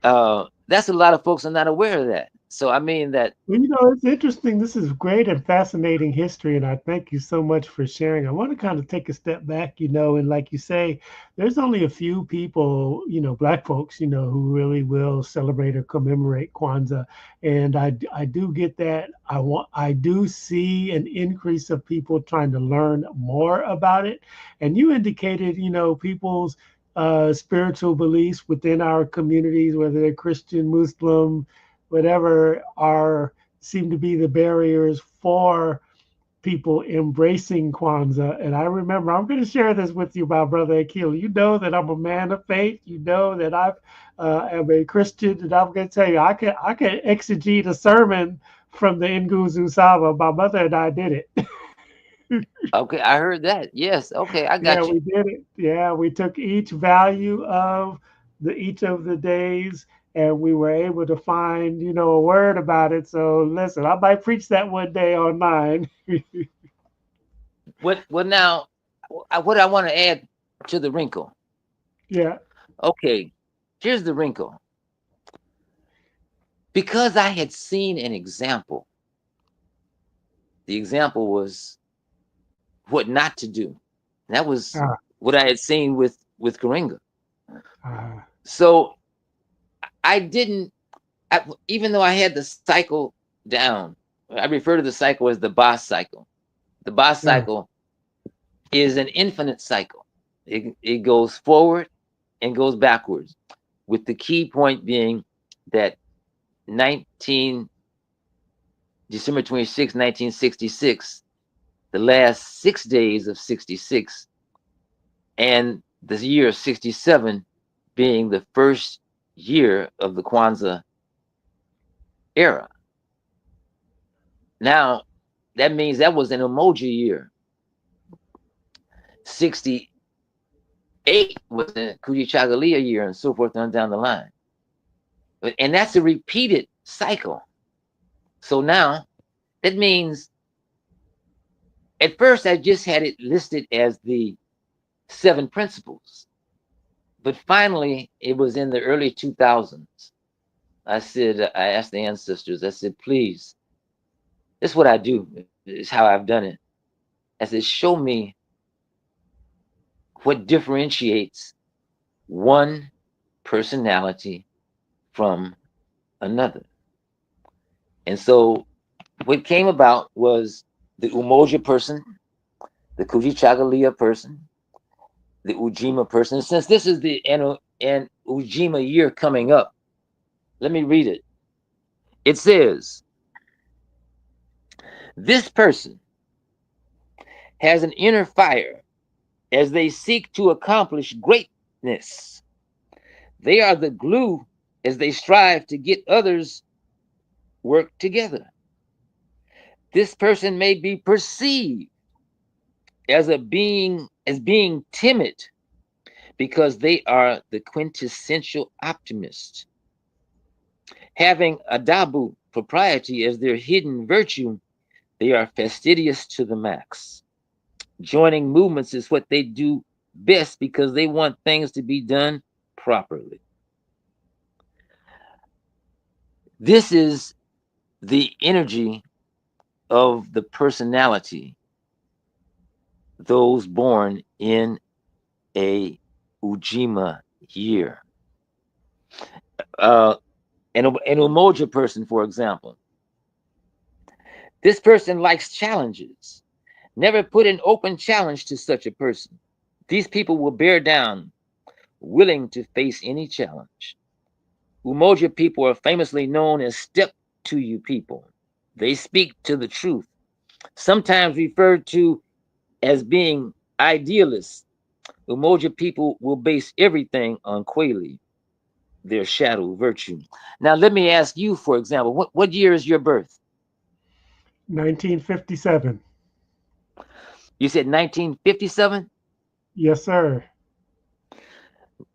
That's a lot of folks are not aware of that. So I mean that. Well, it's interesting. This is great and fascinating history, and I thank you so much for sharing. I want to kind of take a step back, and like you say, there's only a few people, Black folks, who really will celebrate or commemorate Kwanzaa, and I do get that. I do see an increase of people trying to learn more about it, and you indicated, people's spiritual beliefs within our communities, whether they're Christian, Muslim, whatever, are seem to be the barriers for people embracing Kwanzaa. And I remember, I'm going to share this with you, my brother Akile. You know that I'm a man of faith. You know that I am a Christian, and I'm going to tell you, I can exegete a sermon from the Nguni Saba. My mother and I did it. Okay, I heard that. Yes. Okay, I Yeah, got you. we did it. Yeah, we took each value of each of the days, and we were able to find, a word about it. So listen, I might preach that one day on mine. What? Well, now, what I want to add to the wrinkle. Yeah. Okay, here's the wrinkle. Because I had seen an example. The example was what not to do. That was Ah, what I had seen with Karenga. ah, So I didn't, even though I had the cycle down. I refer to the cycle as the boss cycle. The boss ah, cycle is an infinite cycle. It goes forward and goes backwards, with the key point being that 19 December 26, 1966, the last 6 days of 66, and the year of 67 being the first year of the Kwanzaa era. Now, that means that was an emoji year. 68 was a Kujichagulia year, and so forth on down the line. And that's a repeated cycle. So now that means, at first I just had it listed as the seven principles, but finally it was in the early 2000s. I asked the ancestors, I said, please, this is what I do, is how I've done it. I said, show me what differentiates one personality from another. And so what came about was the Umoja person, the Kujichagulia person, the Ujima person. Since this is the an Ujima year coming up, let me read it. It says, This person has an inner fire as they seek to accomplish greatness. They are the glue as they strive to get others work together. This person may be perceived as being timid because they are the quintessential optimist. Having adabu, propriety, as their hidden virtue, they are fastidious to the max. Joining movements is what they do best because they want things to be done properly. This is the energy of the personality, those born in a Ujima year. Uh, an Umoja person, for example, this person likes challenges. Never put an open challenge to such a person. These people will bear down, willing to face any challenge. Umoja people are famously known as step to you people. They speak to the truth, sometimes referred to as being idealists. Umoja people will base everything on Kweli, their shadow virtue. Now, let me ask you, for example, what year is your birth? 1957. You said 1957? Yes, sir.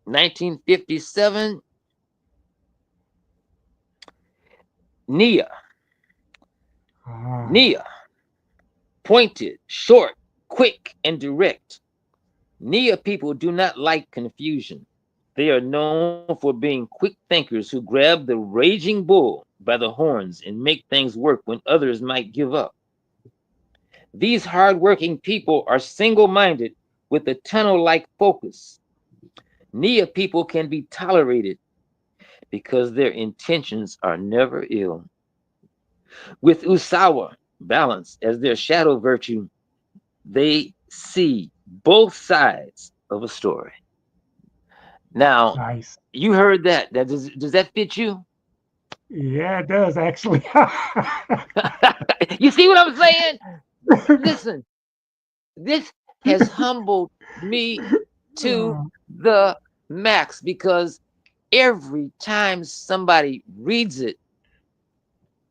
1957, Nia. Ah, Nia, pointed, short, quick, and direct. Nia people do not like confusion. They are known for being quick thinkers who grab the raging bull by the horns and make things work when others might give up. These hardworking people are single minded with a tunnel like focus. Nia people can be tolerated because their intentions are never ill. With Usawa, balance, as their shadow virtue, they see both sides of a story. Now, nice. you heard that. Does that fit you? Yeah, it does actually. You see what I'm saying? Listen, this has humbled me to the max because every time somebody reads it,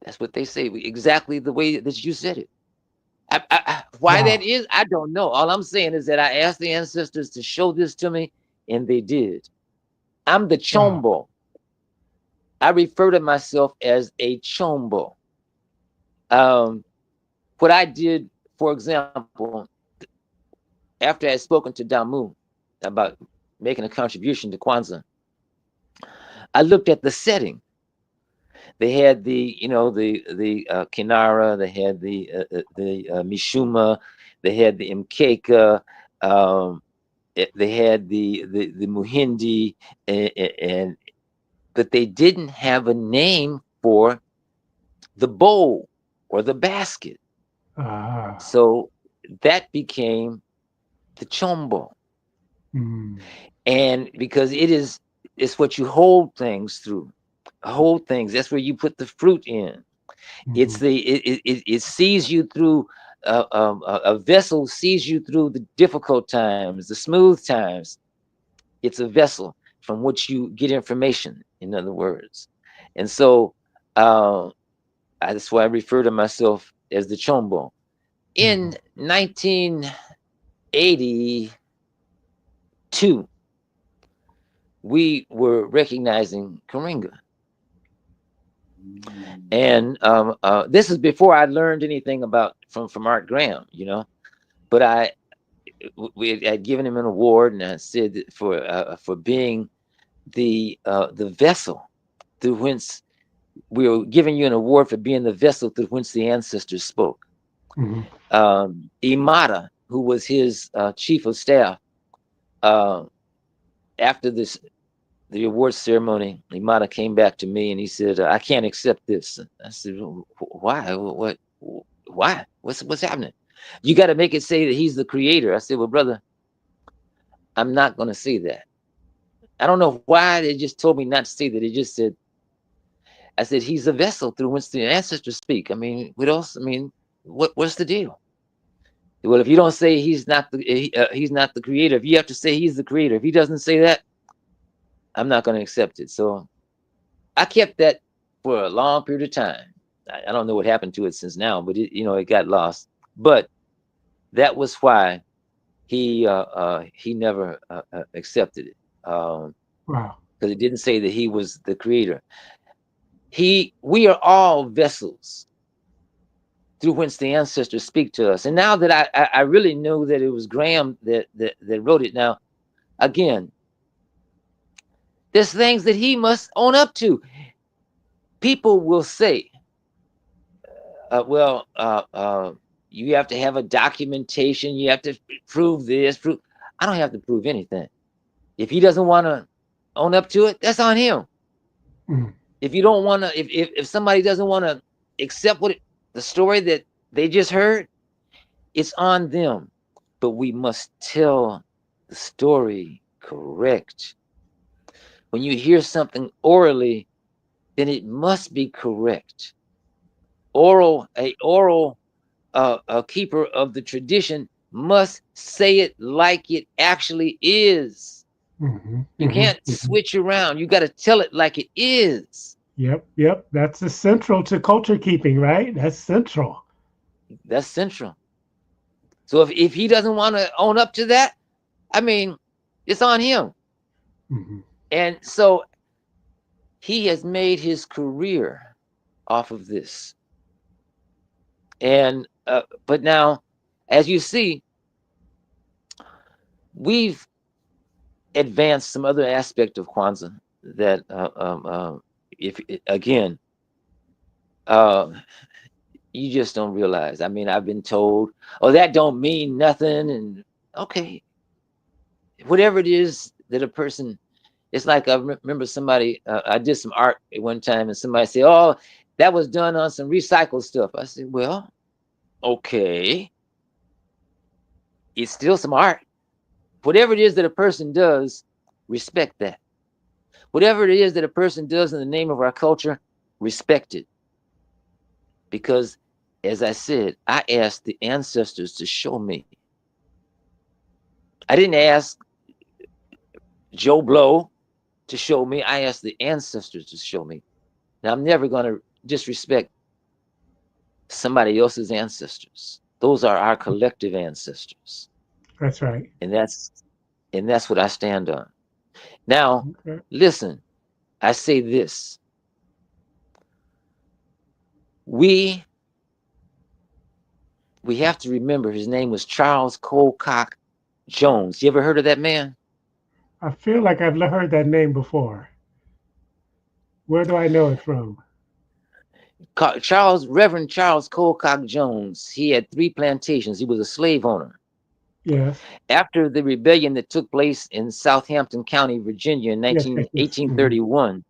that's what they say, exactly the way that you said it. Why that Wow. is, I don't know. All I'm saying is that I asked the ancestors to show this to me, and they did. I'm the Wow. chombo. I refer to myself as a chombo. Um, what I did, for example, after I had spoken to Damu about making a contribution to Kwanzaa, I looked at the setting. They had the kinara, they had the mishuma, they had the mkeka, um, they had the muhindi, and but they didn't have a name for the bowl or the basket. Ah. So that became the chombo. Mm. And because it's what you hold things through. Hold things. That's where you put the fruit in. It's Mhm. it sees you through a vessel sees you through the difficult times, the smooth times. It's a vessel from which you get information, in other words. And so that's why I refer to myself as the chombo. In Mhm. 1982, we were recognizing Karenga. And this is before I learned anything about from Art Graham, But we had given him an award, and I said that for being the vessel through whence we were giving you an award for being the vessel through whence the ancestors spoke. Mhm. Imada, who was his chief of staff, uh, after the award ceremony, Imada came back to me and he said, "I can't accept this." I said, "Why? What? Why? What's happening? You got to make it say that he's the creator." I said, "Well, brother, I'm not going to say that. I don't know why they just told me not to say that. They just said, I said, he's a vessel through which the ancestors speak. I mean, what else? I mean, What's the deal? Well, if you don't say he's not the creator, if you have to say he's the creator, if he doesn't say that, I'm not going to accept it. So I kept that for a long period of time. I don't know what happened to it since now, but it got lost. But that was why he never accepted it, Wow. because it didn't say that he was the creator. We are all vessels through whence the ancestors speak to us. And now that I really know that it was Graham that wrote it. Now, again, there's things that he must own up to. People will say, well, you have to have a documentation. You have to prove this. I don't have to prove anything. If he doesn't want to own up to it, that's on him. Mm. If you don't want to, if somebody doesn't want to accept the story that they just heard, it's on them. But we must tell the story correct. When you hear something orally, then it must be correct. A oral a keeper of the tradition must say it like it actually is. Mm-hmm. You Mm-hmm. can't Mm-hmm. switch around. You got to tell it like it is. Yep. Yep. That's essential to culture keeping, right? That's central. That's central. So if he doesn't want to own up to that, I mean, it's on him. Mm-hmm. And so he has made his career off of this. And but now, as you see, we've advanced some other aspect of Kwanzaa that, if again, uh, you just don't realize. I mean, I've been told, "Oh, that don't mean nothing," and okay, whatever it is that a person. It's like I remember somebody. I did some art at one time, and somebody said, "Oh, that was done on some recycled stuff." I said, "Well, okay, it's still some art. Whatever it is that a person does, respect that. Whatever it is that a person does in the name of our culture, respect it. Because, as I said, I asked the ancestors to show me. I didn't ask Joe Blow to show me. I asked the ancestors to show me. Now, I'm never going to disrespect somebody else's ancestors. Those are our collective ancestors. That's right. And that's what I stand on. Now, Okay. listen, I say this. We we have to remember his name was Charles Colcock Jones. You ever heard of that man? I feel like I've heard that name before. Where do I know it from? Reverend Charles Colcock Jones. He had 3 plantations. He was a slave owner. Yes. After the rebellion that took place in Southampton County, Virginia in Yes. Yes. Yes. Mm-hmm. 1831,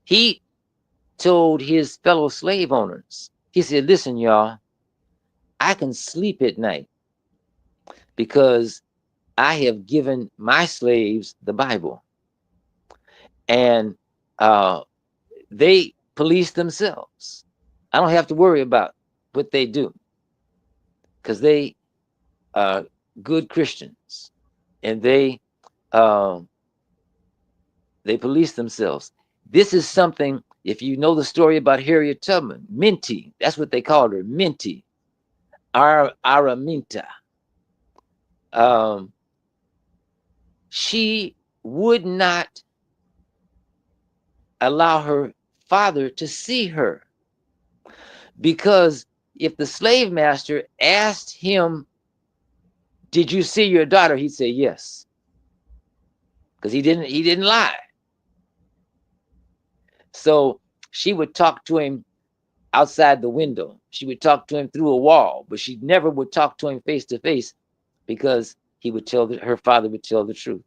he told his fellow slave owners, he said, listen, y'all, I can sleep at night because I have given my slaves the Bible. And they police themselves. I don't have to worry about what they do because they are good Christians, and um, they police themselves. This is something. If you know the story about Harriet Tubman, Minty, that's what they called her, Minty, Araminta. Um, she would not allow her father to see her, because if the slave master asked him, did you see your daughter? He'd say yes, because he didn't lie. So she would talk to him outside the window. She would talk to him through a wall, but she never would talk to him face to face, because her father would tell the truth.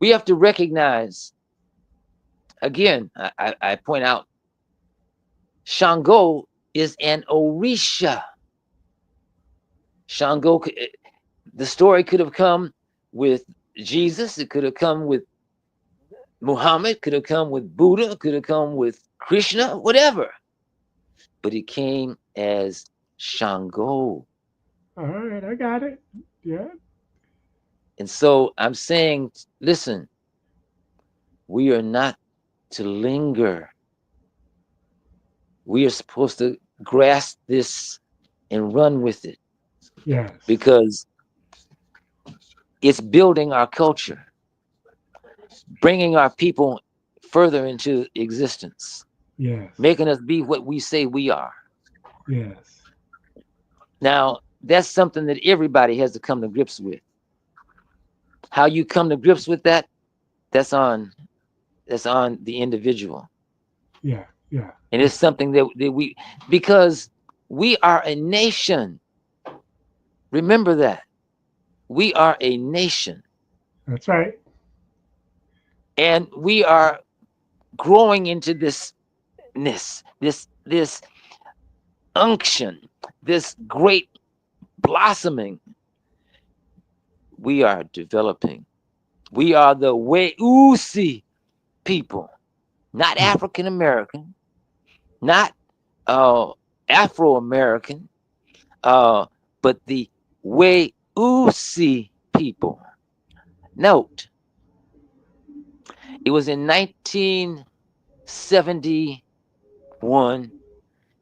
We have to recognize, again, I point out, Shango is an Orisha. Shango, the story could have come with Jesus. It could have come with Muhammad, could have come with Buddha, could have come with Krishna, whatever. but it came as Shango. All right, I got it. Yeah. And so I'm saying, listen, we are not to linger. We are supposed to grasp this and run with it Yes. because it's building our culture, bringing our people further into existence, Yes. making us be what we say we are. Yes. Now, that's something that everybody has to come to grips with. How you come to grips with that, that's on that's on the individual. Yeah. Yeah. And Yeah. it's something that we, because we are a nation. Remember that. We are a nation. That's right. And we are growing into this unction, this great blossoming. We are developing. We are the Weusi people, not Mm. African American, not Afro American, uh, but the Weusi people. Note, it was in 1971.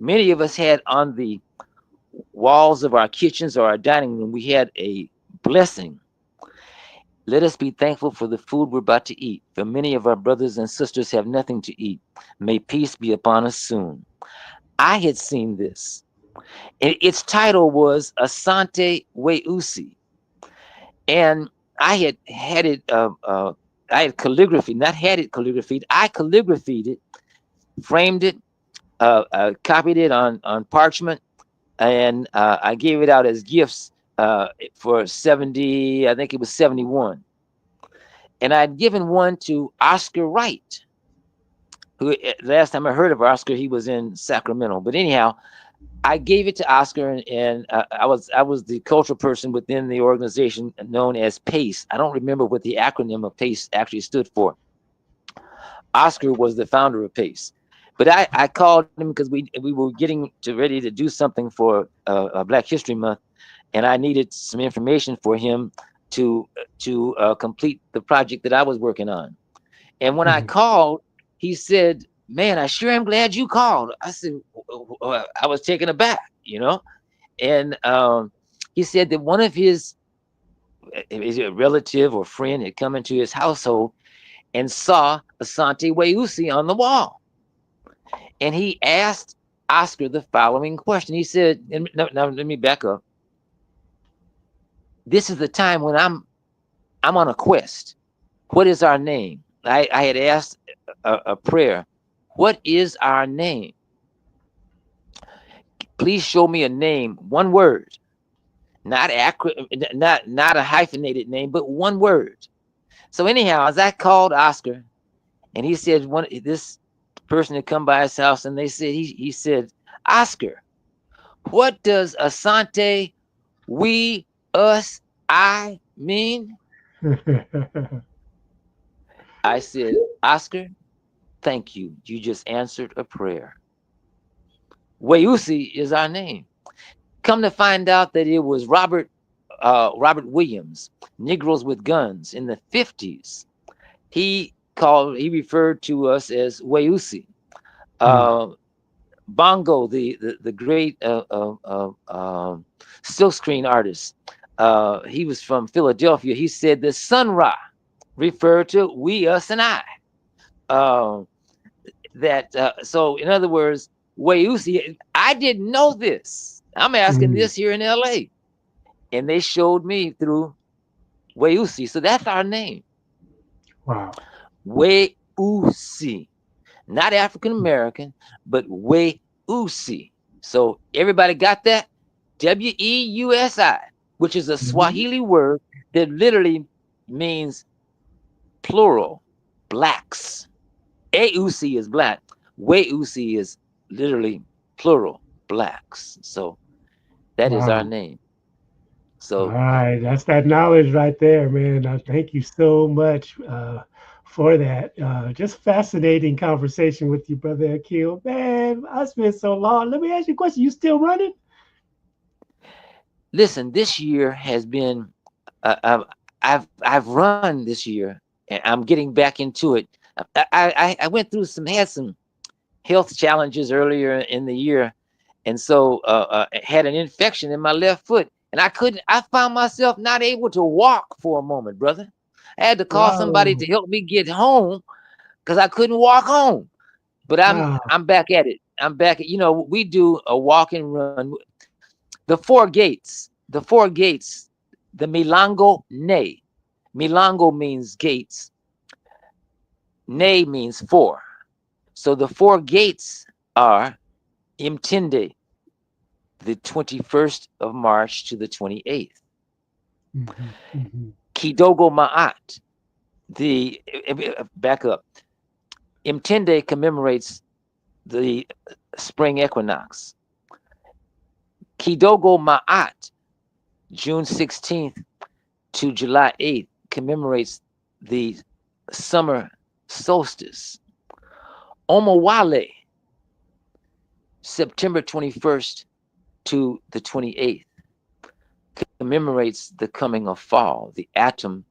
Many of us had on the walls of our kitchens or our dining room, we had a blessing. Let us be thankful for the food we're about to eat, for many of our brothers and sisters have nothing to eat. May peace be upon us soon. I had seen this. Its title was Asante Weusi. And I had it, I had calligraphy, not had it calligraphied. I calligraphied it, framed it, copied it on parchment, and I gave it out as gifts for 70, I think it was 71. And I'd given one to Oscar Wright, who last time I heard of Oscar, he was in Sacramento. But anyhow, I gave it to Oscar, and I was the cultural person within the organization known as PACE. I don't remember what the acronym of PACE actually stood for. Oscar was the founder of PACE, but I called him because we were getting to ready to do something for Black History Month, and I needed some information for him to complete the project that I was working on. And when I Mhm. called, he said, "Man, I sure am glad you called." I said, I was taken aback, and he said that one of his is a relative or friend had come into his household and saw Asante Weusi on the wall, and he asked Oscar the following question. He said, and now let me back up. This is the time when I'm on a quest. What is our name? I had asked a prayer. What is our name? Please show me a name, one word, not not a hyphenated name, but one word. So anyhow, as I called Oscar, and he said this person had come by his house, and they said he said, Oscar, what does Asante, we, us, I mean? I said, Oscar, thank you. You just answered a prayer. Weusi is our name. Come to find out that it was Robert Williams, Negroes with Guns, in the 50s. He referred to us as Weusi. Mm. Uh, Bongo, the great silkscreen artist, he was from Philadelphia. He said the Sun Ra referred to we, us, and I. Uh, so in other words, Weusi, I didn't know this. I'm asking Mm. this here in LA. And they showed me through Weusi. So that's our name. Wow. Weusi. Not African American, but Weusi. So everybody got that? Weusi, which is a Mhm. Swahili word that literally means plural, blacks. Eusi is black. Weusi is literally plural, blacks. So that is our Wow. name. All So right, that's that knowledge right there, man. I thank you so much for that. Just fascinating conversation with you, brother Akil. Man, I spent so long. Let me ask you a question. You still running? Listen, this year has been I've run this year, and I'm getting back into it. I went through had some health challenges earlier in the year, and so had an infection in my left foot, and I found myself not able to walk for a moment, brother. I had to call somebody Wow. to help me get home because I couldn't walk home. But Wow. I'm back at it. I'm back. You know, we do a walk and run. The four gates. The four gates. The Milango Ne. Milango means gates. Ne means four. So the four gates are Imtinde, the 21st of March to the 28th. Hmm. Hmm. Kidogo Ma'at, the back up. Imtinde commemorates the spring equinox. Kidogo Ma'at, June 16th to July 8th, commemorates the summer solstice. Omawale, September 21st to the 28th, commemorates the coming of fall, the autumn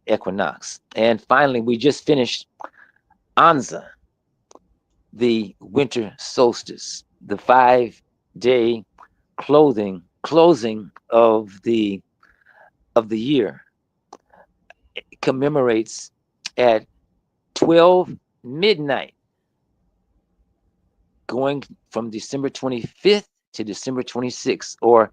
equinox. And finally, we just finished Anza, the winter solstice, the 5-day closing of the year. It commemorates at 12 midnight, going from December 25th to December 26th, or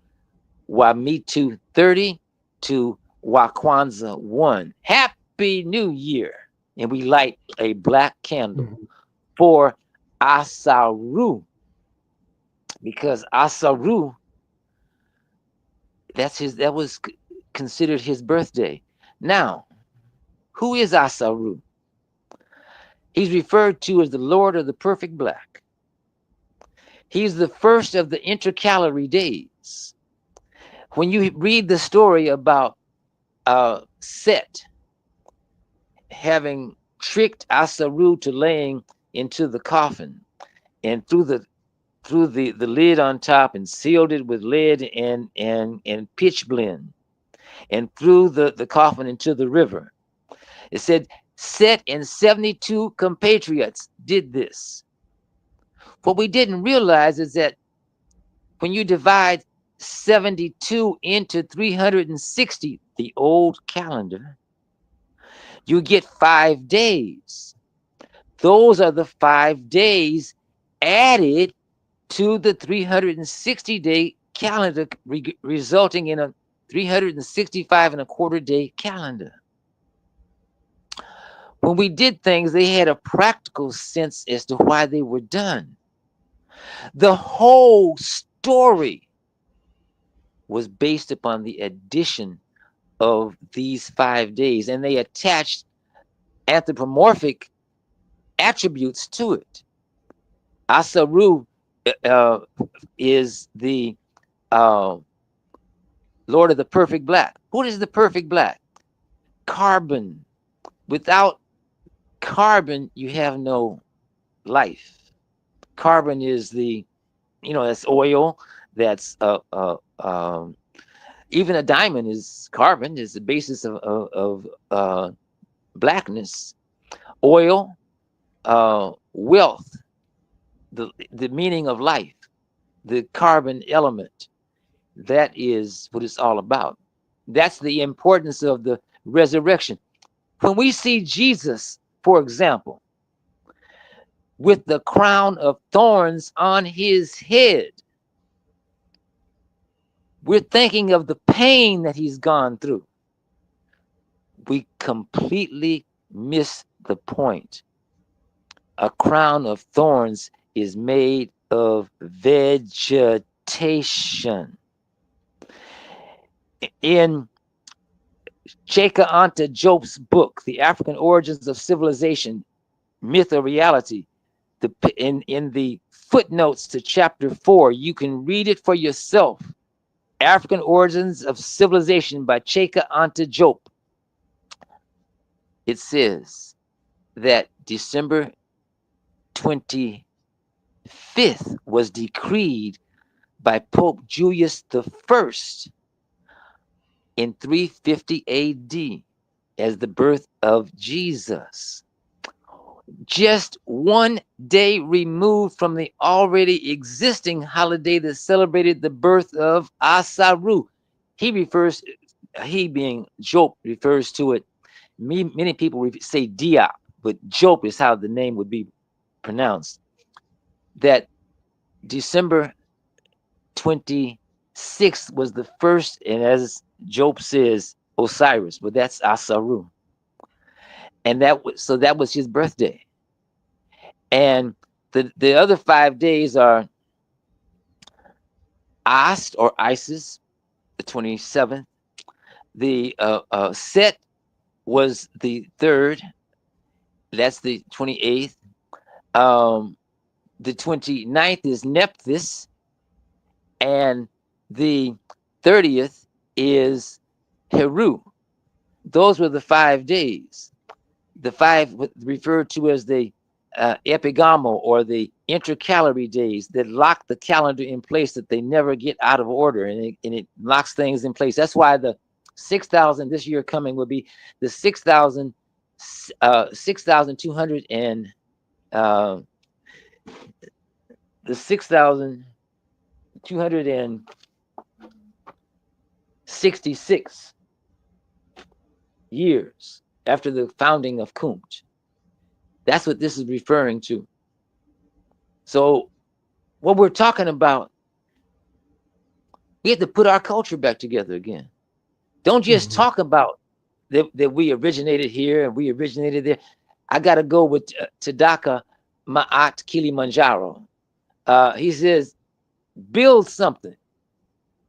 Wamitu 30 to Wakwanza 1. Happy New Year! And we light a black candle Hmm. for Asaru, because Asaru, that was considered his birthday. Now, who is Asaru? He's referred to as the Lord of the Perfect Black. He's the first of the intercalary days. When you read the story about Set having tricked Asaru to laying into the coffin, and through the lid on top, and sealed it with lead and pitch blende, and threw the coffin into the river. It said Set and 72 compatriots did this. What we didn't realize is that when you divide 72 into 360, the old calendar, you get 5 days. Those are the 5 days added to the 360-day calendar, resulting in a 365 and a quarter day calendar. When we did things, they had a practical sense as to why they were done. The whole story was based upon the addition of these 5 days, and they attached anthropomorphic attributes to it. Asaru uh, is the uh, Lord of the Perfect Black. What is the Perfect Black? Carbon. Without carbon, you have no life. Carbon is that's oil. That's even a diamond is carbon. Is the basis of blackness. Oil, wealth, the meaning of life, the carbon element. That is what it's all about. That's the importance of the resurrection. When we see Jesus, for example, with the crown of thorns on his head, we're thinking of the pain that he's gone through. We completely miss the point. A crown of thorns is made of vegetation. In Cheka Anta Diop's book, The African Origins of Civilization, Myth or Reality, in the footnotes to chapter 4, you can read it for yourself. African Origins of Civilization by Cheka Anta Diop. it says that December 25th was decreed by Pope Julius I in 350 AD as the birth of Jesus. Just one day removed from the already existing holiday that celebrated the birth of Asaru. He refers, he being Job, refers to it. Many people say Diop, but Job is how the name would be pronounced. That December 26th was the first, and as Job says, Osiris, but that's Asaru. And that was his birthday. And the other 5 days are Ast or Isis, the 27th. The Set was the 3rd. That's the 28th. The 29th is Nephthys. And the 30th is Heru. Those were the 5 days. The 5 referred to as the epigamo, or the intercalary days, that lock the calendar in place, that they never get out of order, and it locks things in place. That's why the 6,000 this year coming will be the 6,200 and the 6,266 years after the founding of Kumt. That's what this is referring to. So what we're talking about, we have to put our culture back together again. Don't just talk about that we originated here and we originated there. I got to go with Tadaka Ma'at Kilimanjaro. He says, build something.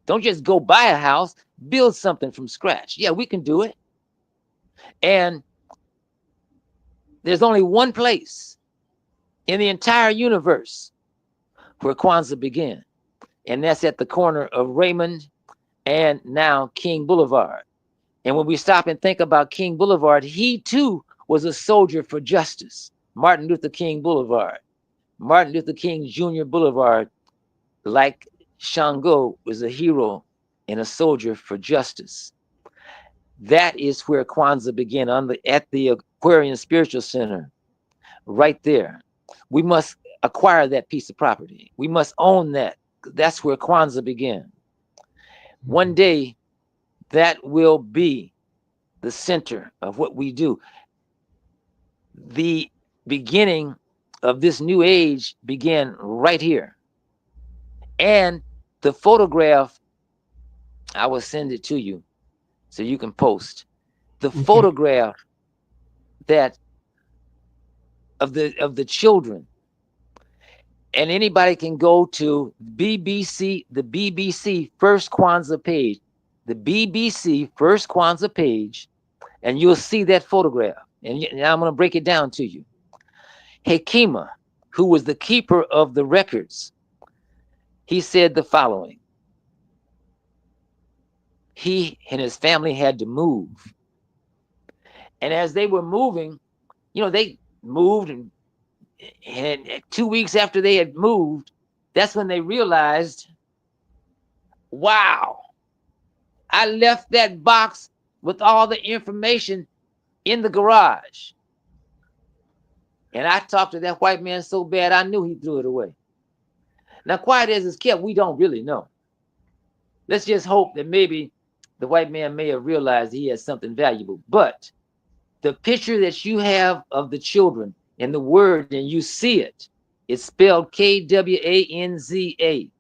Don't just go buy a house, build something from scratch. Yeah, we can do it. And there's only one place in the entire universe where Kwanzaa began, and that's at the corner of Raymond and now King Boulevard. And when we stop and think about King Boulevard, he too was a soldier for justice. Martin Luther King Boulevard, Martin Luther King Jr. Boulevard, like Shango, was a hero and a soldier for justice. That is where Kwanzaa began, at the Aquarian Spiritual Center, right there. We must acquire that piece of property. We must own that. That's where Kwanzaa began. One day, that will be the center of what we do. The beginning of this new age began right here. And the photograph, I will send it to you so you can post. The photograph that of the children, and anybody can go to the BBC First Kwanzaa page, the BBC First Kwanzaa page, and you'll see that photograph. And I'm going to break it down to you. Hekima, who was the keeper of the records, he said the following. He and his family had to move. And as they were moving, they moved, and 2 weeks after they had moved, that's when they realized, wow, I left that box with all the information in the garage. And I talked to that white man so bad, I knew he threw it away. Now, quiet as it's kept, we don't really know. Let's just hope that maybe the white man may have realized he has something valuable. But the picture that you have of the children and the word, and you see it, it's spelled Kwanza.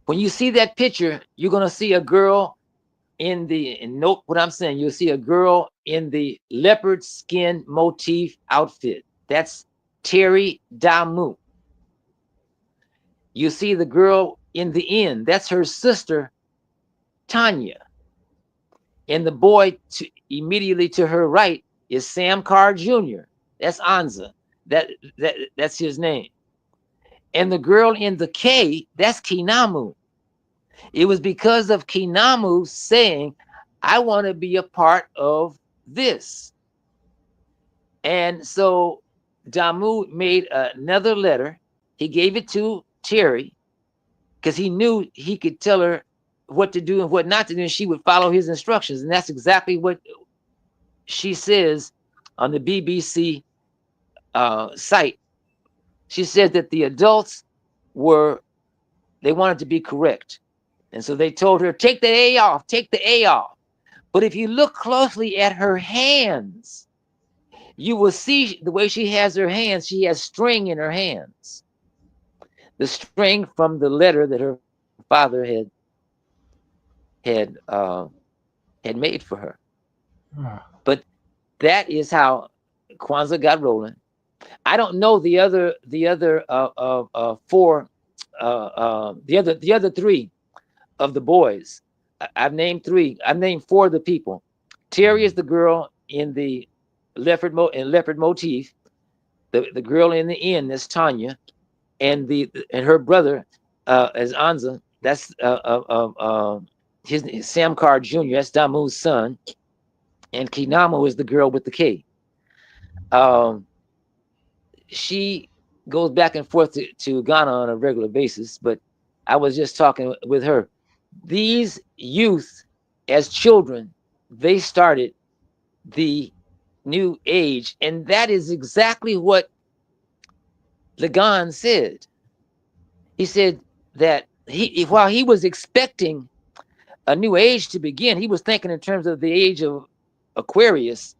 When you see that picture, you're going to see a girl and note what I'm saying, you'll see a girl in the leopard skin motif outfit. That's Terry Damu. You see the girl in the end, that's her sister, Tanya. And the boy immediately to her right is Sam Carr Jr. That's Anza. That's his name. And the girl in the K, that's Kinamu. It was because of Kinamu saying, I want to be a part of this. And so Damu made another letter. He gave it to Terry because he knew he could tell her what to do and what not to do, and she would follow his instructions. And that's exactly what she says on the BBC site. She said that the adults they wanted to be correct. And so they told her, take the A off, take the A off. But if you look closely at her hands, you will see the way she has her hands. She has string in her hands. The string from the letter that her father had made for her. But that is how Kwanzaa got rolling. I don't know the other four, the other three of the boys. I've named three. I've named four of the people. Terry is the girl in the leopard motif. The girl in the inn is Tanya, and her brother is Anza. That's his Sam Carr Jr. That's Damu's son, and Kinamo is the girl with the K. She goes back and forth to Ghana on a regular basis, but I was just talking with her. These youth, as children, they started the new age, and that is exactly what Lagan said. He said that while he was expecting a new age to begin, he was thinking in terms of the age of Aquarius.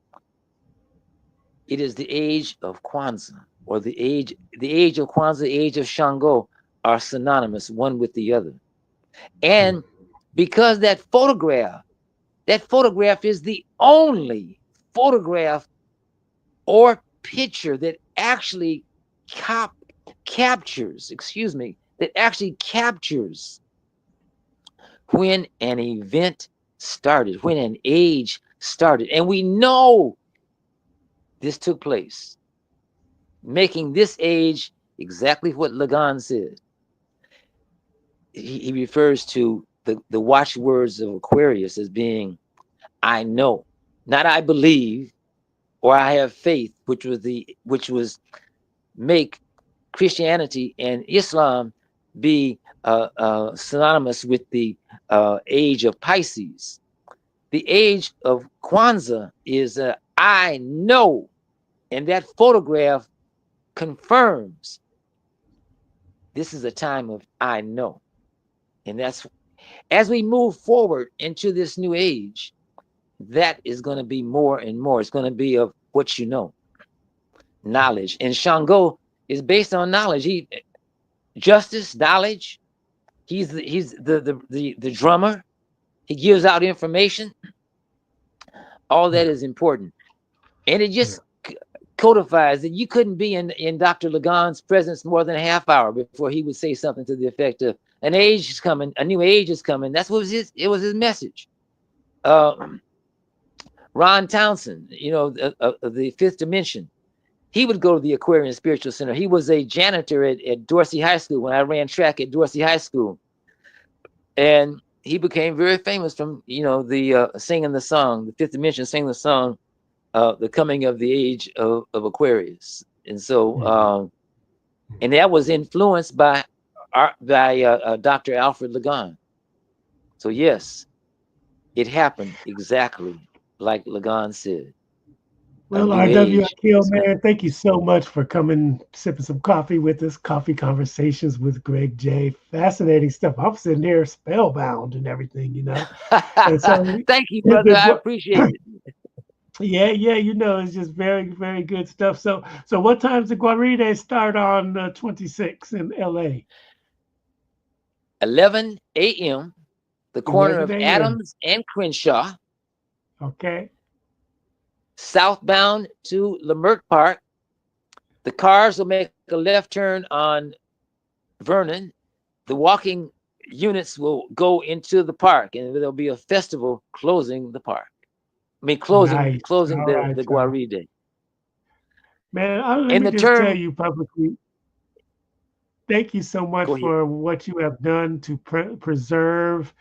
It is the age of Kwanzaa, or the age of Kwanzaa, the age of Shango are synonymous one with the other. And because that photograph is the only photograph or picture that actually captures when an event started, when an age started. And we know this took place, making this age exactly what Lagan said. He refers to the watchwords of Aquarius as being, I know, not I believe, or I have faith, which was make Christianity and Islam be synonymous with the age of Pisces. The age of Kwanzaa is I know, and that photograph confirms this is a time of I know. And that's, as we move forward into this new age, that is going to be more and more. It's going to be of what you know, knowledge. And Shango is based on knowledge. Justice, knowledge. He's the drummer. He gives out information. All that is important. And it just codifies that you couldn't be in Dr. Lagan's presence more than a half hour before he would say something to the effect of, an age is coming, a new age is coming. That's what it was his message. Ron Townsend, the Fifth Dimension, he would go to the Aquarian Spiritual Center. He was a janitor at Dorsey High School when I ran track at Dorsey High School. And he became very famous from, the singing the song, the Fifth Dimension singing the song, The Coming of the Age of Aquarius. And so, and that was influenced by Dr. Alfred Lagan. So yes, it happened exactly like Lagan said. Well, RW Akile, man, thank you so much for coming, sipping some coffee with us. Coffee Conversations with Greg J. Fascinating stuff. I'm sitting there spellbound and everything. And so, thank you, brother. I appreciate it. Yeah, it's just very, very good stuff. So what time's the Gwaride start on 26 in LA? 11 a.m. The corner of Adams and Crenshaw. Okay. Southbound to Lamert Park. The cars will make a left turn on Vernon. The walking units will go into the park, and there'll be a festival closing the park. I mean, closing the Gwaride. Man, let me just tell you publicly, thank you so much for what you have done to preserve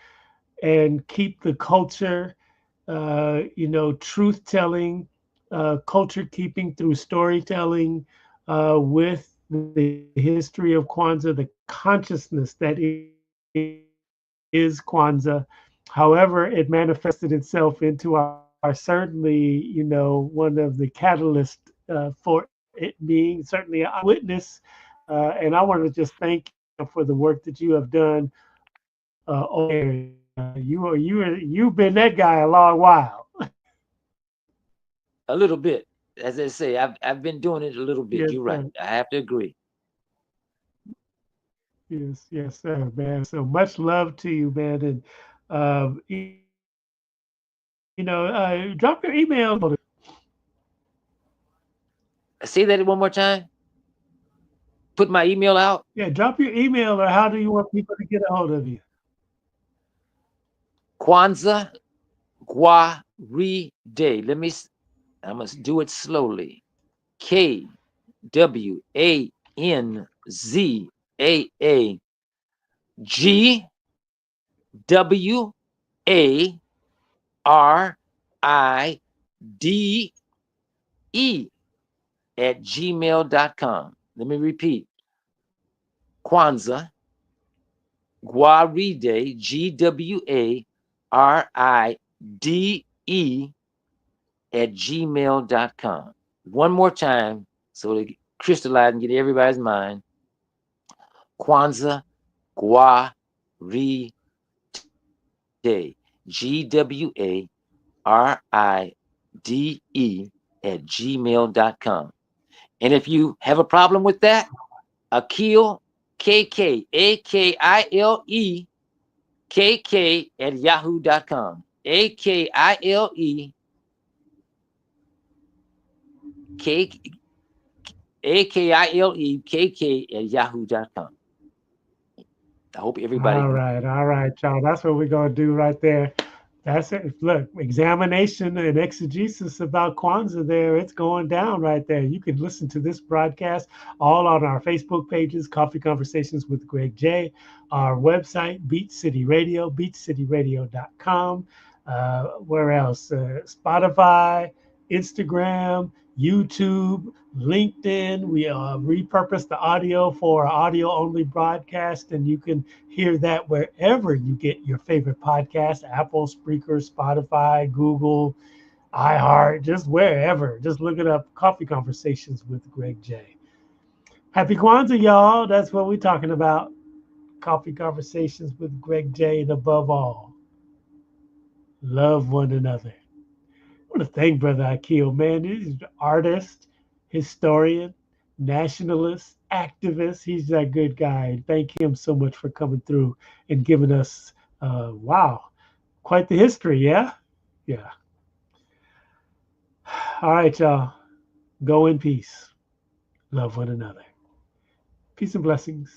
and keep the culture truth telling, culture keeping through storytelling, with the history of Kwanzaa, the consciousness that is Kwanzaa. However, it manifested itself into our certainly, one of the catalysts for it being certainly an eyewitness. And I want to just thank you for the work that you have done over the years. You've been that guy a long while. A little bit. As I say, I've been doing it a little bit. Yes, You're right. sir. I have to agree. Yes, sir, man. So much love to you, man. And drop your email. Say that one more time. Put my email out. Yeah, drop your email, or how do you want people to get a hold of you? Kwanzaa Gwaride. I must do it slowly. KWARIDE Let me repeat. Kwanzaa Gwaride, GWARIDE One more time so to crystallize and get everybody's mind. Kwanzaa Gwaride, GWARIDE And if you have a problem with that, Akile, KK at yahoo.com. AKILE at yahoo.com. I hope everybody can. All right, y'all. That's what we're gonna do right there. That's it. Look, examination and exegesis about Kwanzaa there. It's going down right there. You can listen to this broadcast all on our Facebook pages, Coffee Conversations with Greg J, our website, Beat City Radio, beatcityradio.com. Where else? Spotify, Instagram, YouTube, LinkedIn. We repurposed the audio for audio only broadcast, and you can hear that wherever you get your favorite podcast: Apple, Spreaker, Spotify, Google, iHeart, just wherever. Just look it up, Coffee Conversations with Greg J. Happy Kwanzaa, y'all. That's what we're talking about. Coffee Conversations with Greg J. And above all, love one another. I want to thank Brother Akil, man. He's an artist, historian, nationalist, activist. He's that good guy. And thank him so much for coming through and giving us, wow, quite the history. Yeah. Yeah. All right, y'all. Go in peace. Love one another. Peace and blessings.